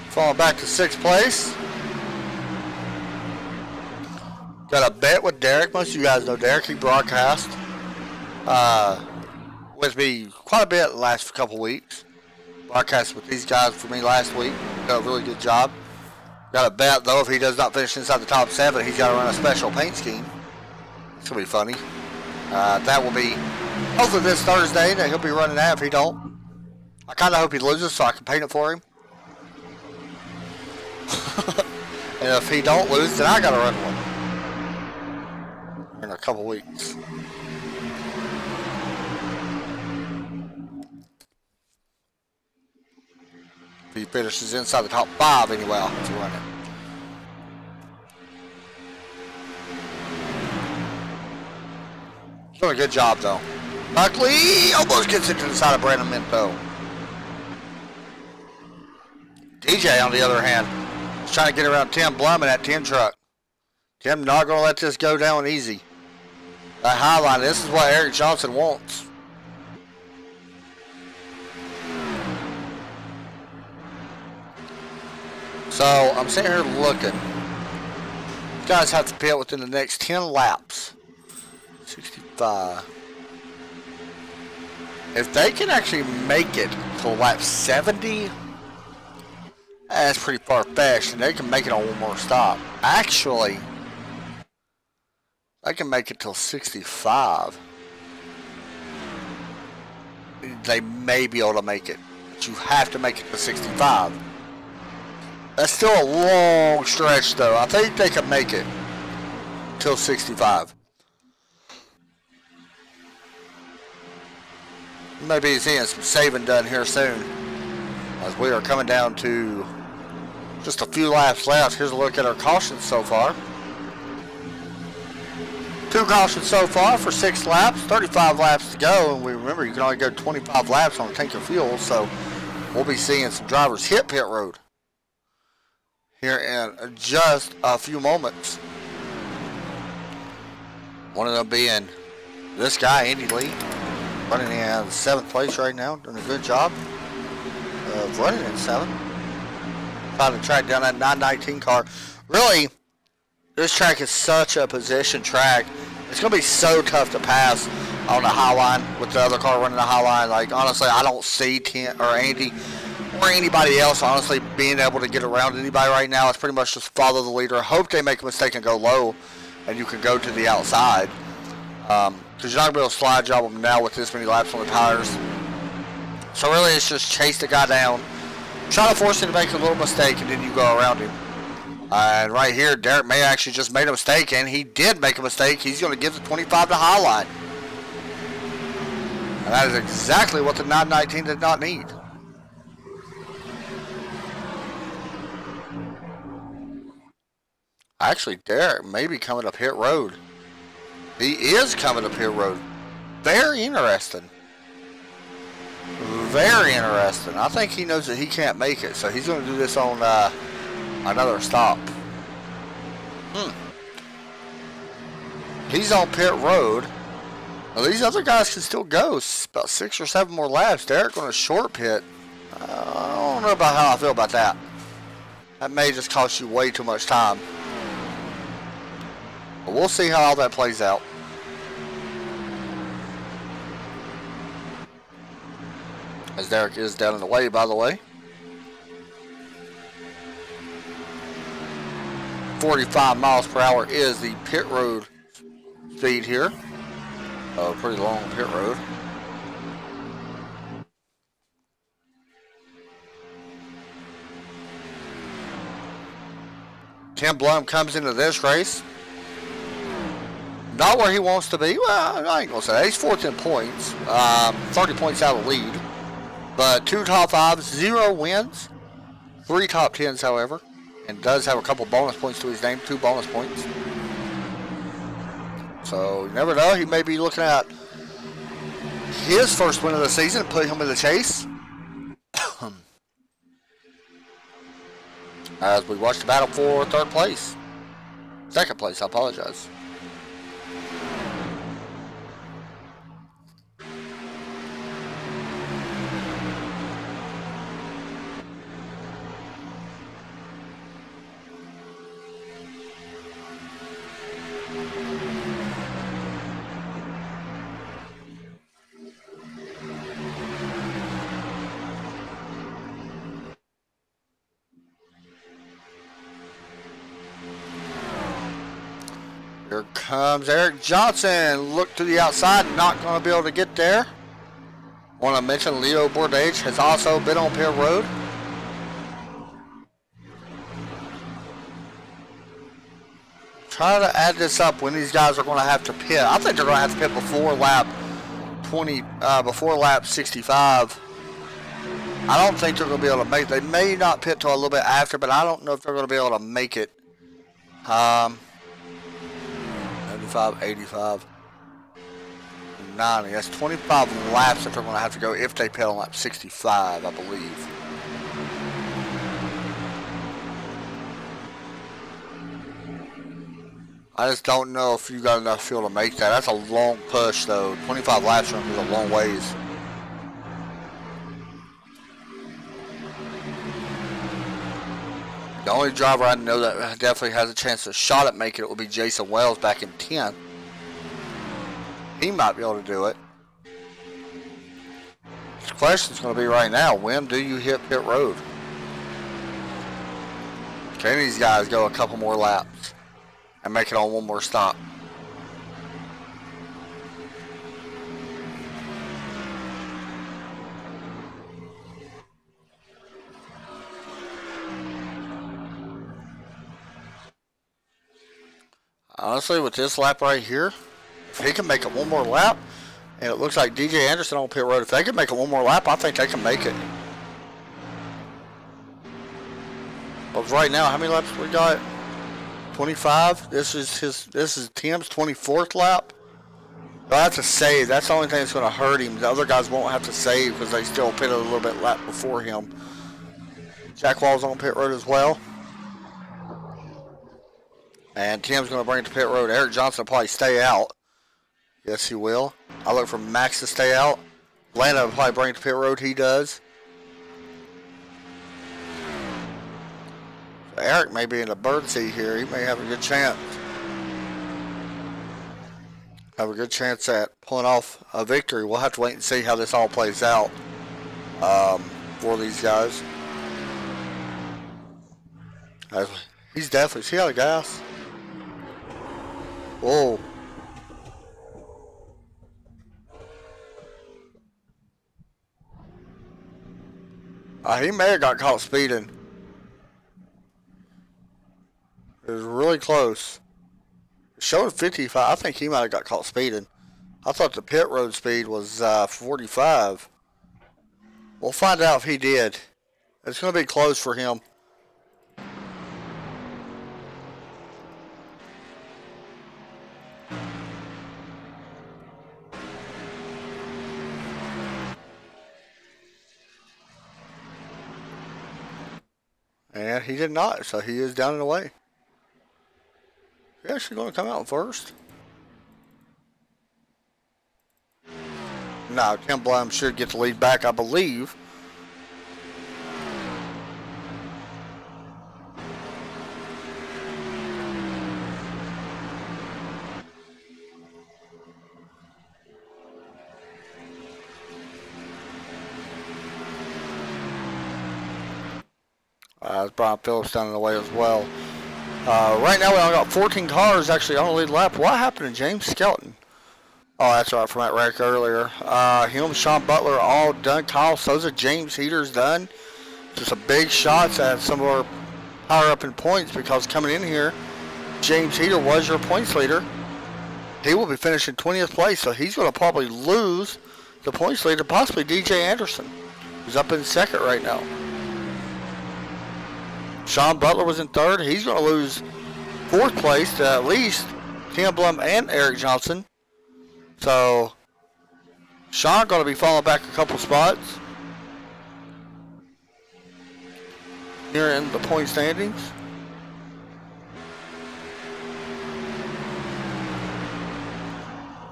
Falling back to 6th place. Got a bet with Derek. Most of you guys know Derek. He broadcast with me quite a bit the last couple weeks. Broadcast with these guys for me last week. Got a really good job. Got a bet though, if he does not finish inside the top 7, he's got to run a special paint scheme. It's gonna be funny. That will be hopefully this Thursday that he'll be running that. If he don't, I kind of hope he loses so I can paint it for him. And if he don't lose, then I gotta run one in a couple weeks. If he finishes inside the top 5 anyway, I'll have to run it. Doing a good job though. Buckley almost gets into the side of Brandon Minto. DJ on the other hand is trying to get around Tim Blum in that 10 truck. Tim not going to let this go down easy. That high line, this is what Eric Johnson wants. So I'm sitting here looking. You guys have to pit within the next 10 laps. 65. If they can actually make it to lap 70, that's pretty far-fetched, and they can make it on one more stop. Actually, they can make it till 65. They may be able to make it, but you have to make it to 65. That's still a long stretch, though. I think they can make it till 65. Maybe seeing some saving done here soon, as we are coming down to just a few laps left. Here's a look at our cautions so far. 2 cautions so far for 6 laps, 35 laps to go, and we remember you can only go 25 laps on a tank of fuel, so we'll be seeing some drivers hit pit road here in just a few moments. One of them being this guy, Andy Lee, running in 7th place right now, doing a good job of running in 7th. Trying to track down that 919 car. Really, this track is such a position track. It's going to be so tough to pass on the high line with the other car running the high line. Like, honestly, I don't see Andy or anybody else, honestly, being able to get around anybody right now. It's pretty much just follow the leader. Hope they make a mistake and go low, and you can go to the outside. Because you're not going to be able to slide job them now with this many laps on the tires. So really, it's just chase the guy down. Try to force him to make a little mistake, and then you go around him. And right here, Derek May actually just made a mistake, and he did make a mistake. He's going to give the 25 to Highline. And that is exactly what the 919 did not need. Actually, Derek may be coming up pit road. He is coming up pit road. Very interesting. Very interesting. I think he knows that he can't make it, so he's going to do this on another stop. He's on pit road. Now, these other guys can still go. It's about 6 or 7 more laps. Derek going to short pit. I don't know about how I feel about that. That may just cost you way too much time. But we'll see how all that plays out. As Derek is down in the way, by the way. 45 miles per hour is the pit road speed here. Pretty long pit road. Tim Blum comes into this race. Not where he wants to be. Well, I ain't going to say that. He's 14 points. 30 points out of the lead. But 2 top 5s, 0 wins. 3 top 10s, however. And does have a couple bonus points to his name. 2 bonus points. So, you never know. He may be looking at his first win of the season and put him in the chase. As we watch the battle for 3rd place. 2nd place, I apologize. Here comes Eric Johnson. Look to the outside, not going to be able to get there. Want to mention Leo Bourdage has also been on pit road. Try to add this up when these guys are going to have to pit. I think they're going to have to pit before lap 20, before lap 65. I don't think they're going to be able to make it. They may not pit till a little bit after, but I don't know if they're going to be able to make it. 75, 85, 90. That's 25 laps that they're going to have to go if they pit on lap 65, I believe. I just don't know if you got enough fuel to make that. That's a long push, though. 25 laps is a long ways. The only driver I know that definitely has a chance to shot at making it would be Jason Wells back in 10th. He might be able to do it. The question's going to be right now, when do you hit pit road? Can these guys go a couple more laps and make it on one more stop? Honestly, with this lap right here, if he can make it one more lap, and it looks like DJ Anderson on pit road, if they can make it one more lap, I think they can make it. But right now, how many laps we got? 25. This is Tim's 24th lap. Well, that's a save. That's the only thing that's going to hurt him. The other guys won't have to save because they still pitted a little bit lap before him. Jack Wall's on pit road as well. And Tim's going to bring it to pit road. Eric Johnson will probably stay out. Yes, he will. I look for Max to stay out. Lando will probably bring it to pit road. He does. So Eric may be in the bird seat here. He may have a good chance. Have a good chance at pulling off a victory. We'll have to wait and see how this all plays out for these guys. He's definitely, see how the gas? Whoa. He may have got caught speeding. It was really close. Showed 55. I think he might have got caught speeding. I thought the pit road speed was 45. We'll find out if he did. It's going to be close for him. And he did not, so he is down and away. He's actually going to come out first. No, Tim Blum should get the lead back, I believe. Brian Phillips down in the way as well. Right now we only got 14 cars actually on the lead lap. What happened to James Skelton? Oh, that's right, from that wreck earlier. Him, Sean Butler, all done. Kyle Souza, James Heater's done. Just some big shots at some of our higher up in points because coming in here, James Heater was your points leader. He will be finishing 20th place, so he's going to probably lose the points leader, possibly DJ Anderson, who's up in second right now. Sean Butler was in third. He's going to lose fourth place to at least Tim Blum and Eric Johnson. So Sean going to be falling back a couple spots here in the point standings.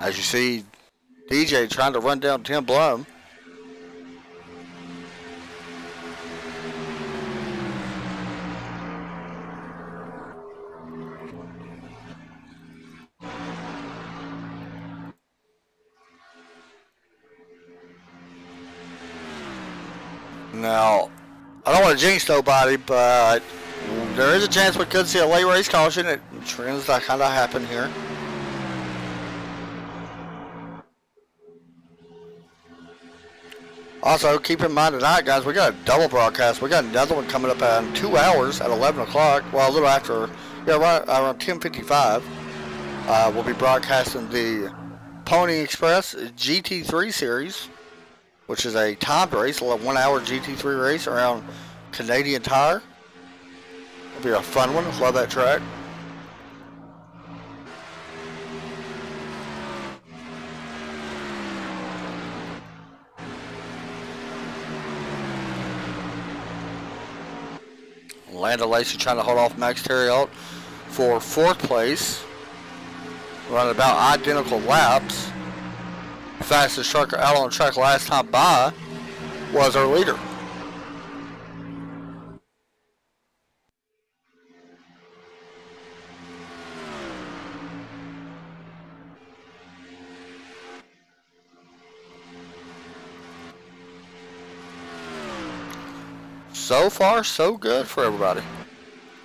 As you see, DJ trying to run down Tim Blum. Now, I don't want to jinx nobody, but there is a chance we could see a late race caution. It trends that kind of happen here. Also, keep in mind tonight, guys, we got a double broadcast. We got another one coming up in 2 hours at 11 o'clock. Well, a little after, yeah, right around 10:55. We'll be broadcasting the Pony Express GT3 series, which is a timed race, a 1 hour GT3 race around Canadian Tire. It'll be a fun one. Love that track. Lando Lacey trying to hold off Max Terriot for fourth place. Running about identical laps. Fastest trucker out on the track last time by was our leader. So far, so good for everybody.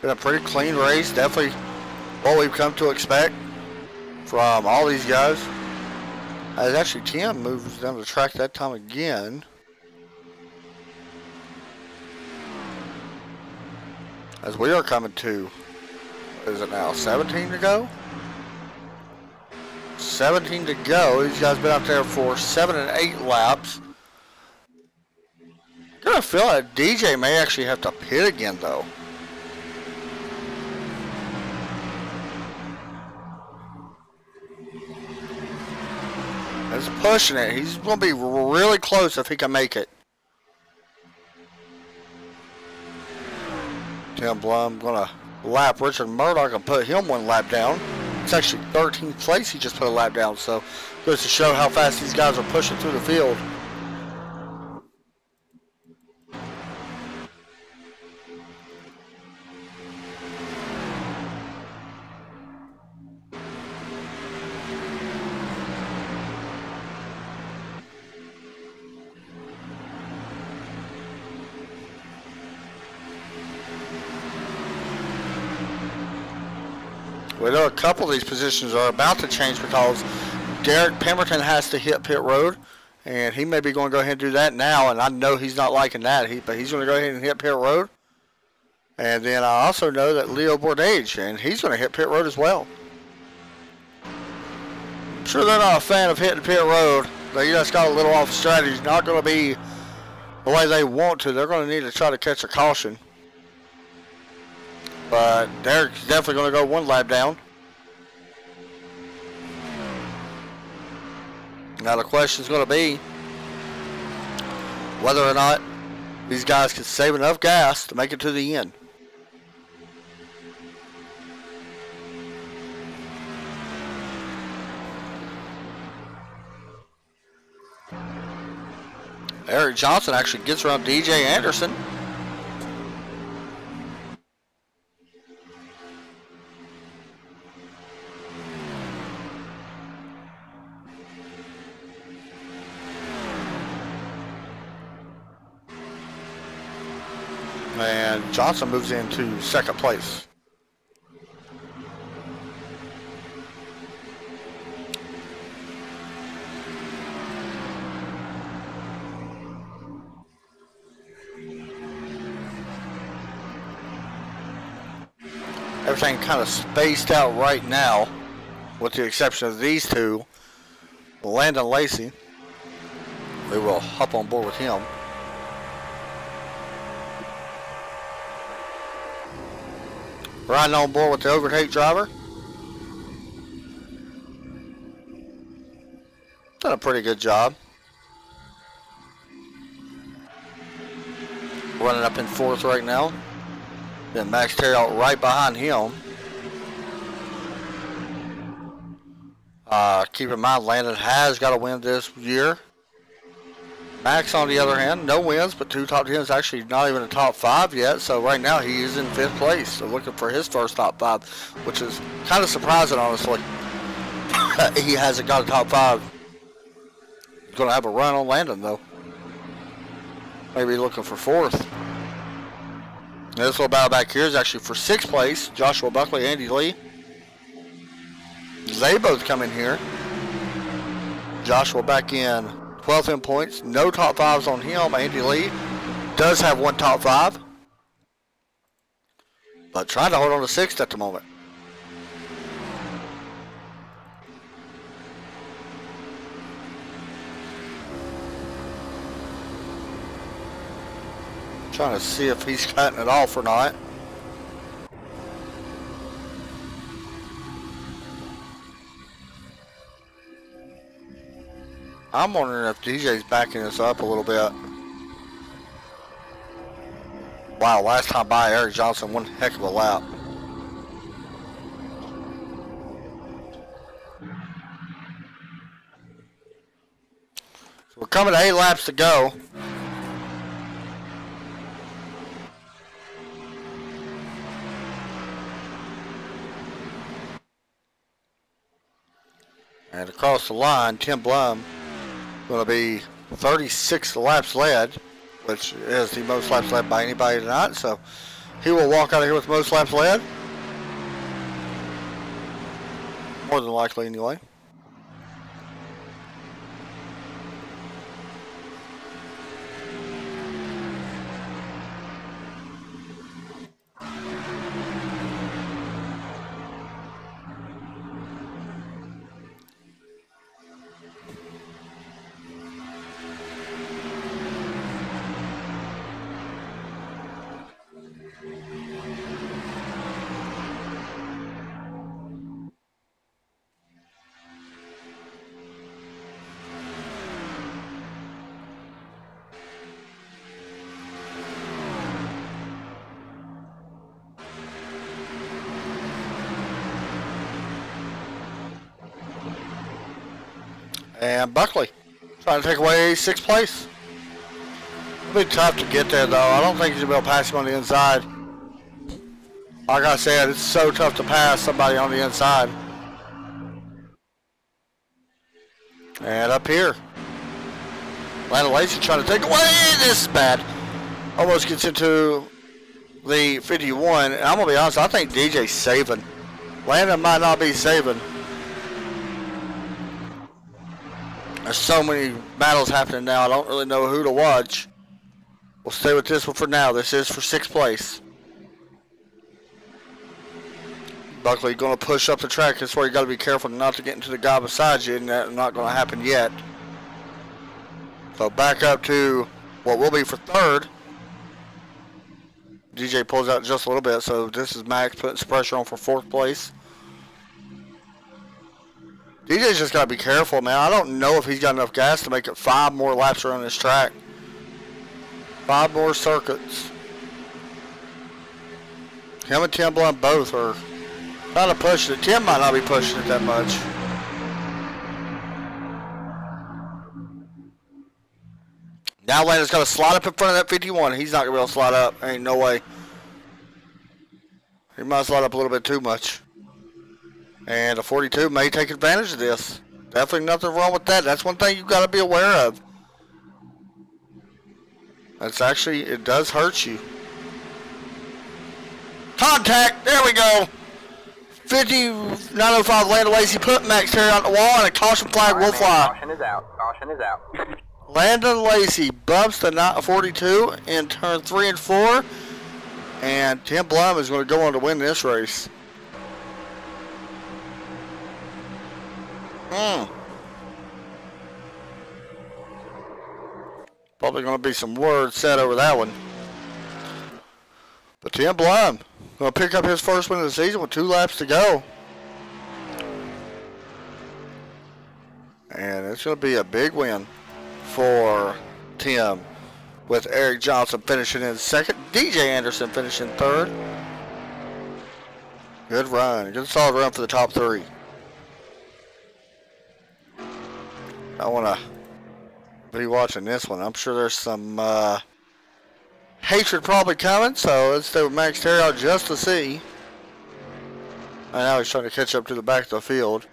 Been a pretty clean race. Definitely what we've come to expect from all these guys. As actually Tim moves down the track that time again. As we are coming to, what is it now, 17 to go? 17 to go. These guys been out there for 7 and 8 laps. I kind of feel like DJ may actually have to pit again though. is pushing it. He's going to be really close if he can make it. Tim Blum going to lap Richard Murdoch and put him one lap down. It's actually 13th place he just put a lap down, so goes to show how fast these guys are pushing through the field. We know a couple of these positions are about to change because Derek Pemberton has to hit pit road, and he may be going to go ahead and do that now, and I know he's not liking that, but he's going to go ahead and hit pit road. And then I also know that Leo Bourdage, and he's going to hit pit road as well. I'm sure they're not a fan of hitting pit road. They just got a little off strategy. Not going to be the way they want to. They're going to need to try to catch a caution. But Derek's definitely going to go one lap down. Now the question is going to be whether or not these guys can save enough gas to make it to the end. Eric Johnson actually gets around DJ Anderson. And Johnson moves into second place. Everything kind of spaced out right now, with the exception of these two. Landon Lacey, we will hop on board with him. Riding on board with the overtake driver. Done a pretty good job. Running up in fourth right now. Then Max Terrell right behind him. Keep in mind, Landon has got a win this year. Max, on the other hand, no wins, but 2 top 10s, actually not even a top 5 yet. So right now he is in 5th place. So looking for his first top 5, which is kind of surprising, honestly. He hasn't got a top 5. He's going to have a run on Landon, though. Maybe looking for 4th. This little battle back here is actually for 6th place. Joshua Buckley, Andy Lee. They both come in here. Joshua back in 12th in points. No top 5s on him. Andy Lee does have 1 top 5. But trying to hold on to 6th at the moment. Trying to see if he's cutting it off or not. I'm wondering if DJ's backing us up a little bit. Wow, last time by, Eric Johnson, one heck of a lap. So we're coming to 8 laps to go. And across the line, Tim Blum going to be 36 laps led, which is the most laps led by anybody tonight. So he will walk out of here with most laps led. More than likely, anyway. And Buckley trying to take away 6th place. It'll be tough to get there, though. I don't think he's going to be able to pass him on the inside. Like I said, it's so tough to pass somebody on the inside. And up here, Landon Lacey trying to take away. This is bad. Almost gets into the 51. And I'm going to be honest, I think DJ's saving. Landon might not be saving. There's so many battles happening now, I don't really know who to watch. We'll stay with this one for now. This is for 6th place. Buckley going to push up the track. That's where you got to be careful not to get into the guy beside you, and that's not going to happen yet. So back up to what will be for 3rd. DJ pulls out just a little bit, so this is Max putting some pressure on for 4th place. DJ's just got to be careful, man. I don't know if he's got enough gas to make it 5 more laps around this track. 5 more circuits. Him and Tim Blunt both are trying to push it. Tim might not be pushing it that much. Now Landon's got to slide up in front of that 51. He's not going to be able to slide up. Ain't no way. He might slide up a little bit too much. And a 42 may take advantage of this. Definitely nothing wrong with that. That's one thing you've got to be aware of. That's actually, it does hurt you. Contact! There we go! 59.05 Landon Lacey put Max Terry on the wall, and a caution flag will fly. Caution is out. Caution is out. Landon Lacey bumps the 42 in turn 3 and 4. And Tim Blum is going to go on to win this race. Probably going to be some words said over that one. But Tim Blum going to pick up his first win of the season with 2 laps to go. And it's going to be a big win for Tim, with Eric Johnson finishing in 2nd, DJ Anderson finishing 3rd. Good run. Good solid run for the top 3. I want to be watching this one. I'm sure there's some hatred probably coming, so let's stay with Max Terry out just to see. And now he's trying to catch up to the back of the field,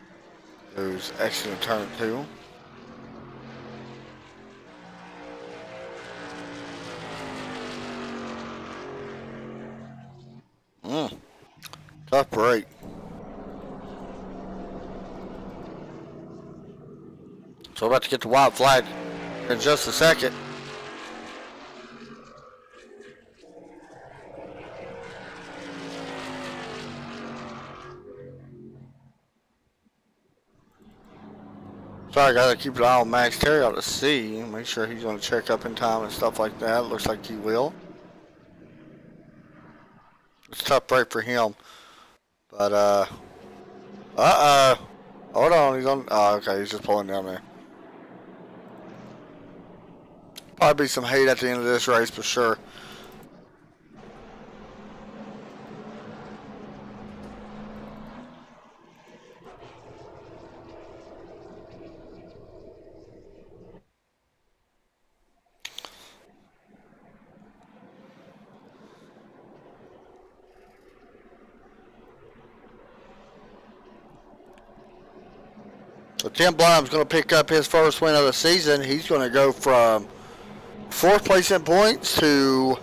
who's exiting turn 2. Tough break. So we're about to get the white flag in just a second. So I gotta keep an eye on Max Terry out to see. Make sure he's gonna check up in time and stuff like that. Looks like he will. It's a tough break for him. But hold on, he's on. Oh, okay, he's just pulling down there. Probably be some hate at the end of this race for sure. So Tim Blum's going to pick up his first win of the season. He's going to go from 4th place in points to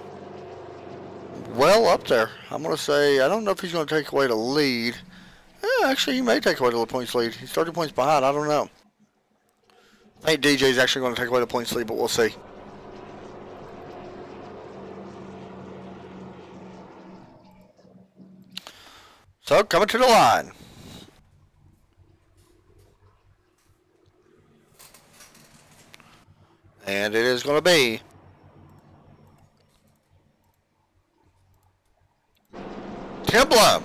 well up there. I'm going to say, I don't know if he's going to take away the lead. Actually, he may take away the points lead. He's 30 points behind. I don't know. I think DJ's actually going to take away the points lead, but we'll see. So, coming to the line. And it is going to be Tim Blum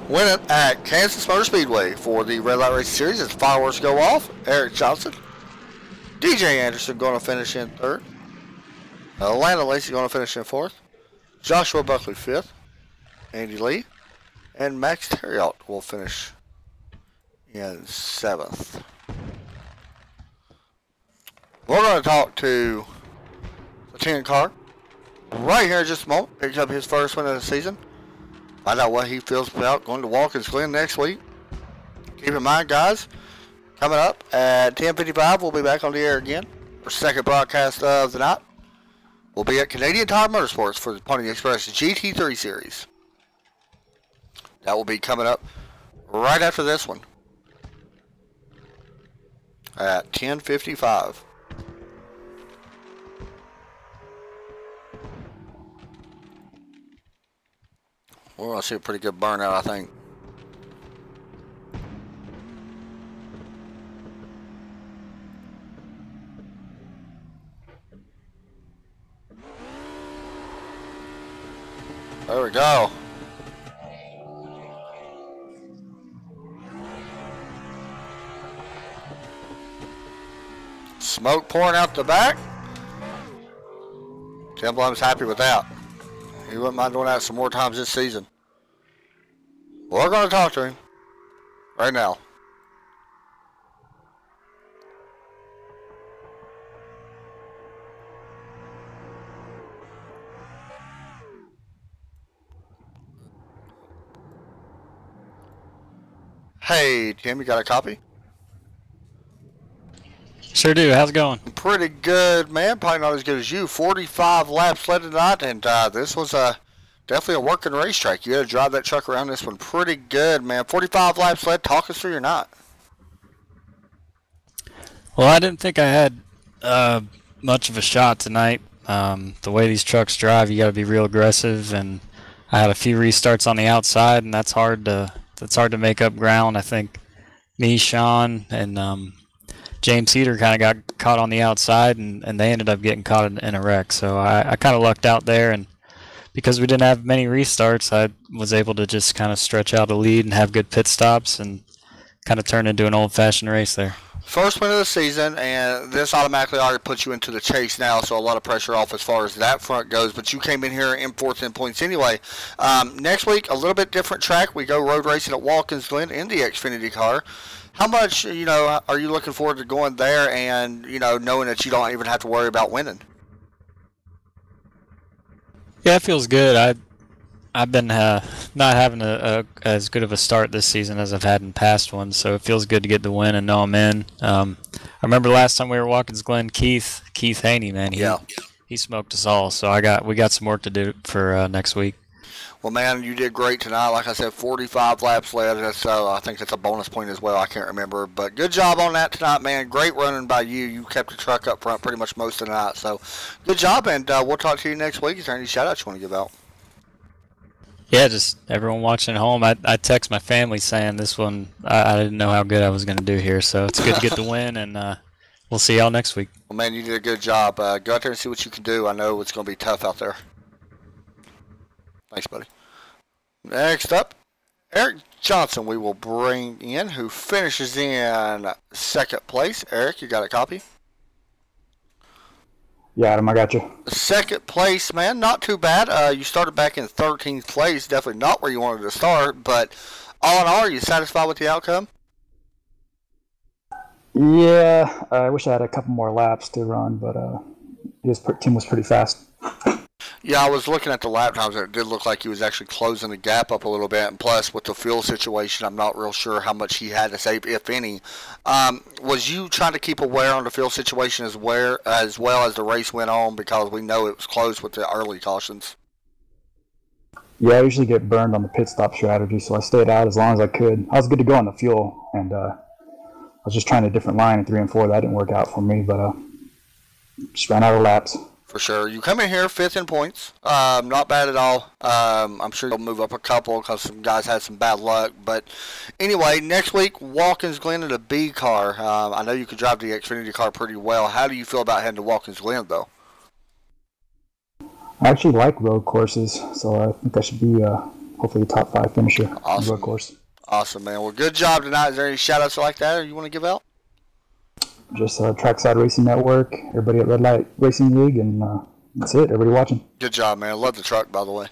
winning at Kansas Motor Speedway for the Red Light Racing Series as fireworks go off. Eric Johnson. DJ Anderson going to finish in 3rd. Landon Lacey going to finish in 4th. Joshua Buckley 5th. Andy Lee. And Max Terriot will finish in 7th. We're going to talk to the 10 car right here in just a moment. Picks up his first win of the season. Find out what he feels about going to Watkins Glen next week. Keep in mind, guys, coming up at 10:55, we'll be back on the air again. Our second broadcast of the night. We'll be at Canadian Tire Motorsports for the Pony Express GT3 Series. That will be coming up right after this one at 10:55. We're going to see a pretty good burnout, I think. There we go. Smoke pouring out the back. Tim Blum's happy with that. He wouldn't mind doing that some more times this season. We're going to talk to him right now. Hey, Tim, you got a copy? Sure do. How's it going? Pretty good, man. Probably not as good as you. 45 laps led tonight, and this was definitely a working racetrack. You had to drive that truck around this one pretty good, man. 45 laps led. Talk us through your night. Well, I didn't think I had much of a shot tonight. The way these trucks drive, you got to be real aggressive, and I had a few restarts on the outside, and that's hard to make up ground. I think me, Sean, and James Heater kind of got caught on the outside, and they ended up getting caught in a wreck. So I kind of lucked out there, and because we didn't have many restarts, I was able to just kind of stretch out a lead and have good pit stops and kind of turn into an old-fashioned race there. First win of the season, and this automatically already puts you into the chase now, so a lot of pressure off as far as that front goes. But you came in here in 4th points anyway. Next week, a little bit different track. We go road racing at Watkins Glen in the Xfinity car. How much, are you looking forward to going there and, knowing that you don't even have to worry about winning? Yeah, it feels good. I've been not having as good of a start this season as I've had in past ones, so it feels good to get the win and know I'm in. I remember last time we were Watkins Glen, Keith Haney, man, he smoked us all. So we got some work to do for next week. Well, man, you did great tonight. Like I said, 45 laps led. So I think that's a bonus point as well. I can't remember. But good job on that tonight, man. Great running by you. You kept the truck up front pretty much most of the night. So good job, and we'll talk to you next week. Is there any shout-outs you want to give out? Yeah, just everyone watching at home. I text my family saying this one, I didn't know how good I was going to do here. So it's good to get the win, and we'll see y'all next week. Well, man, you did a good job. Go out there and see what you can do. I know it's going to be tough out there. Thanks, buddy. Next up, Eric Johnson we will bring in, who finishes in 2nd place. Eric, you got a copy? Yeah, Adam, I got you. 2nd place, man. Not too bad. You started back in 13th place. Definitely not where you wanted to start, but all in all, are you satisfied with the outcome? Yeah, I wish I had a couple more laps to run, but his team was pretty fast. Yeah, I was looking at the lap times, and it did look like he was actually closing the gap up a little bit. And plus, with the fuel situation, I'm not real sure how much he had to save, if any. Was you trying to keep aware on the fuel situation as well as the race went on, because we know it was close with the early cautions? Yeah, I usually get burned on the pit stop strategy, so I stayed out as long as I could. I was good to go on the fuel, and I was just trying a different line in 3 and 4. That didn't work out for me, but just ran out of laps. For sure. You come in here 5th in points. Not bad at all. I'm sure you'll move up a couple because some guys had some bad luck. But anyway, next week, Watkins Glen in a B car. I know you could drive the Xfinity car pretty well. How do you feel about heading to Watkins Glen, though? I actually like road courses, so I think I should be hopefully a top 5 finisher on the road course. Awesome, man. Well, good job tonight. Is there any shout-outs like that or you want to give out? Just Trackside Racing Network, everybody at RedLight Racing League, and that's it. Everybody watching. Good job, man. Love the truck, by the way.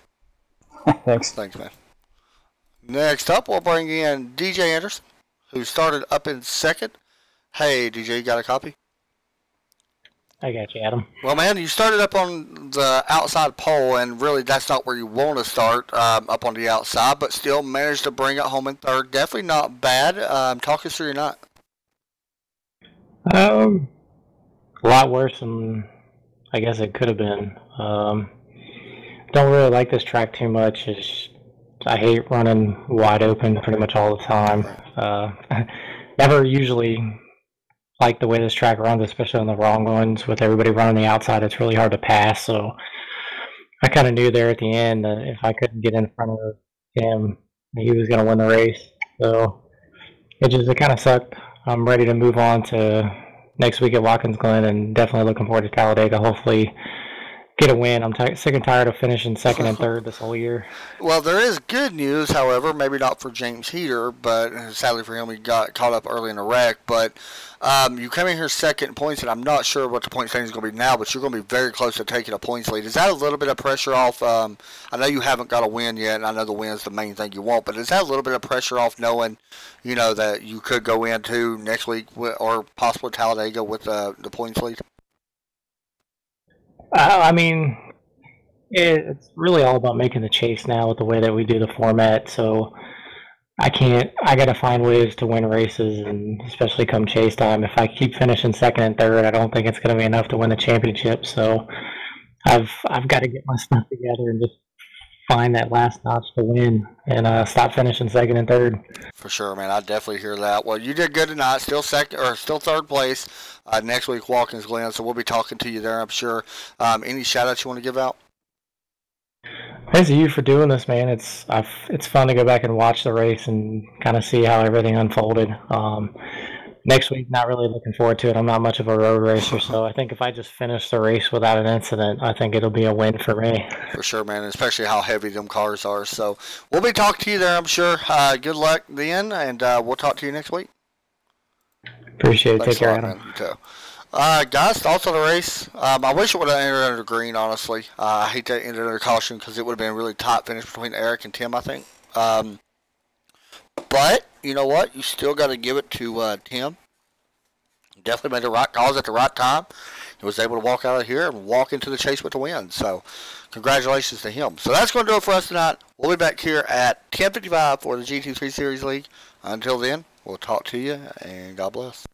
Thanks. Thanks, man. Next up, we'll bring in DJ Anderson, who started up in 2nd. Hey, DJ, you got a copy? I got you, Adam. Well, man, you started up on the outside pole, and really that's not where you want to start, up on the outside, but still managed to bring it home in third. Definitely not bad. Talk us through your night. Um, a lot worse than I guess it could have been. Don't really like this track too much. I hate running wide open pretty much all the time. Never usually like the way this track runs, especially on the wrong ones. With everybody running the outside, it's really hard to pass. So I kind of knew there at the end that if I couldn't get in front of him, he was going to win the race. So it kind of sucked. I'm ready to move on to next week at Watkins Glen, and definitely looking forward to Talladega. Hopefully, get a win. I'm sick and tired of finishing second and third this whole year. Well, there is good news, however, maybe not for James Heater, but sadly for him, he got caught up early in the wreck. But you come in here second in points, and I'm not sure what the point standing is going to be now, but you're going to be very close to taking a points lead. Is that a little bit of pressure off? I know you haven't got a win yet, and I know the win is the main thing you want, but is that a little bit of pressure off knowing, that you could go into next week or possibly Talladega with the points lead? I mean, it's really all about making the chase now with the way that we do the format. So I got to find ways to win races, and especially come chase time. If I keep finishing second and third, I don't think it's going to be enough to win the championship. So I've got to get my stuff together and just find that last notch to win, and stop finishing second and third. For sure, man. I definitely hear that. Well, you did good tonight. Still second or still third place. Next week, Watkins Glen. So we'll be talking to you there, I'm sure. Any shout outs you want to give out? Thanks to you for doing this, man. It's fun to go back and watch the race and kind of see how everything unfolded. Next week, not really looking forward to it. I'm not much of a road racer, so I think if I just finish the race without an incident, I think it'll be a win for me. For sure, man, especially how heavy them cars are. So we'll be talking to you there, I'm sure. Good luck then, and we'll talk to you next week. Appreciate it. Thanks Take care, a lot, Adam. man. You too. Guys, thoughts on the race? I wish it would have ended under green, honestly. I hate that it ended under caution because it would have been a really tight finish between Eric and Tim, I think. But, you know what? You still got to give it to Tim. He definitely made the right calls at the right time. He was able to walk out of here and walk into the chase with the win. So, congratulations to him. So, that's going to do it for us tonight. We'll be back here at 10:55 for the GT3 Series League. Until then, we'll talk to you, and God bless.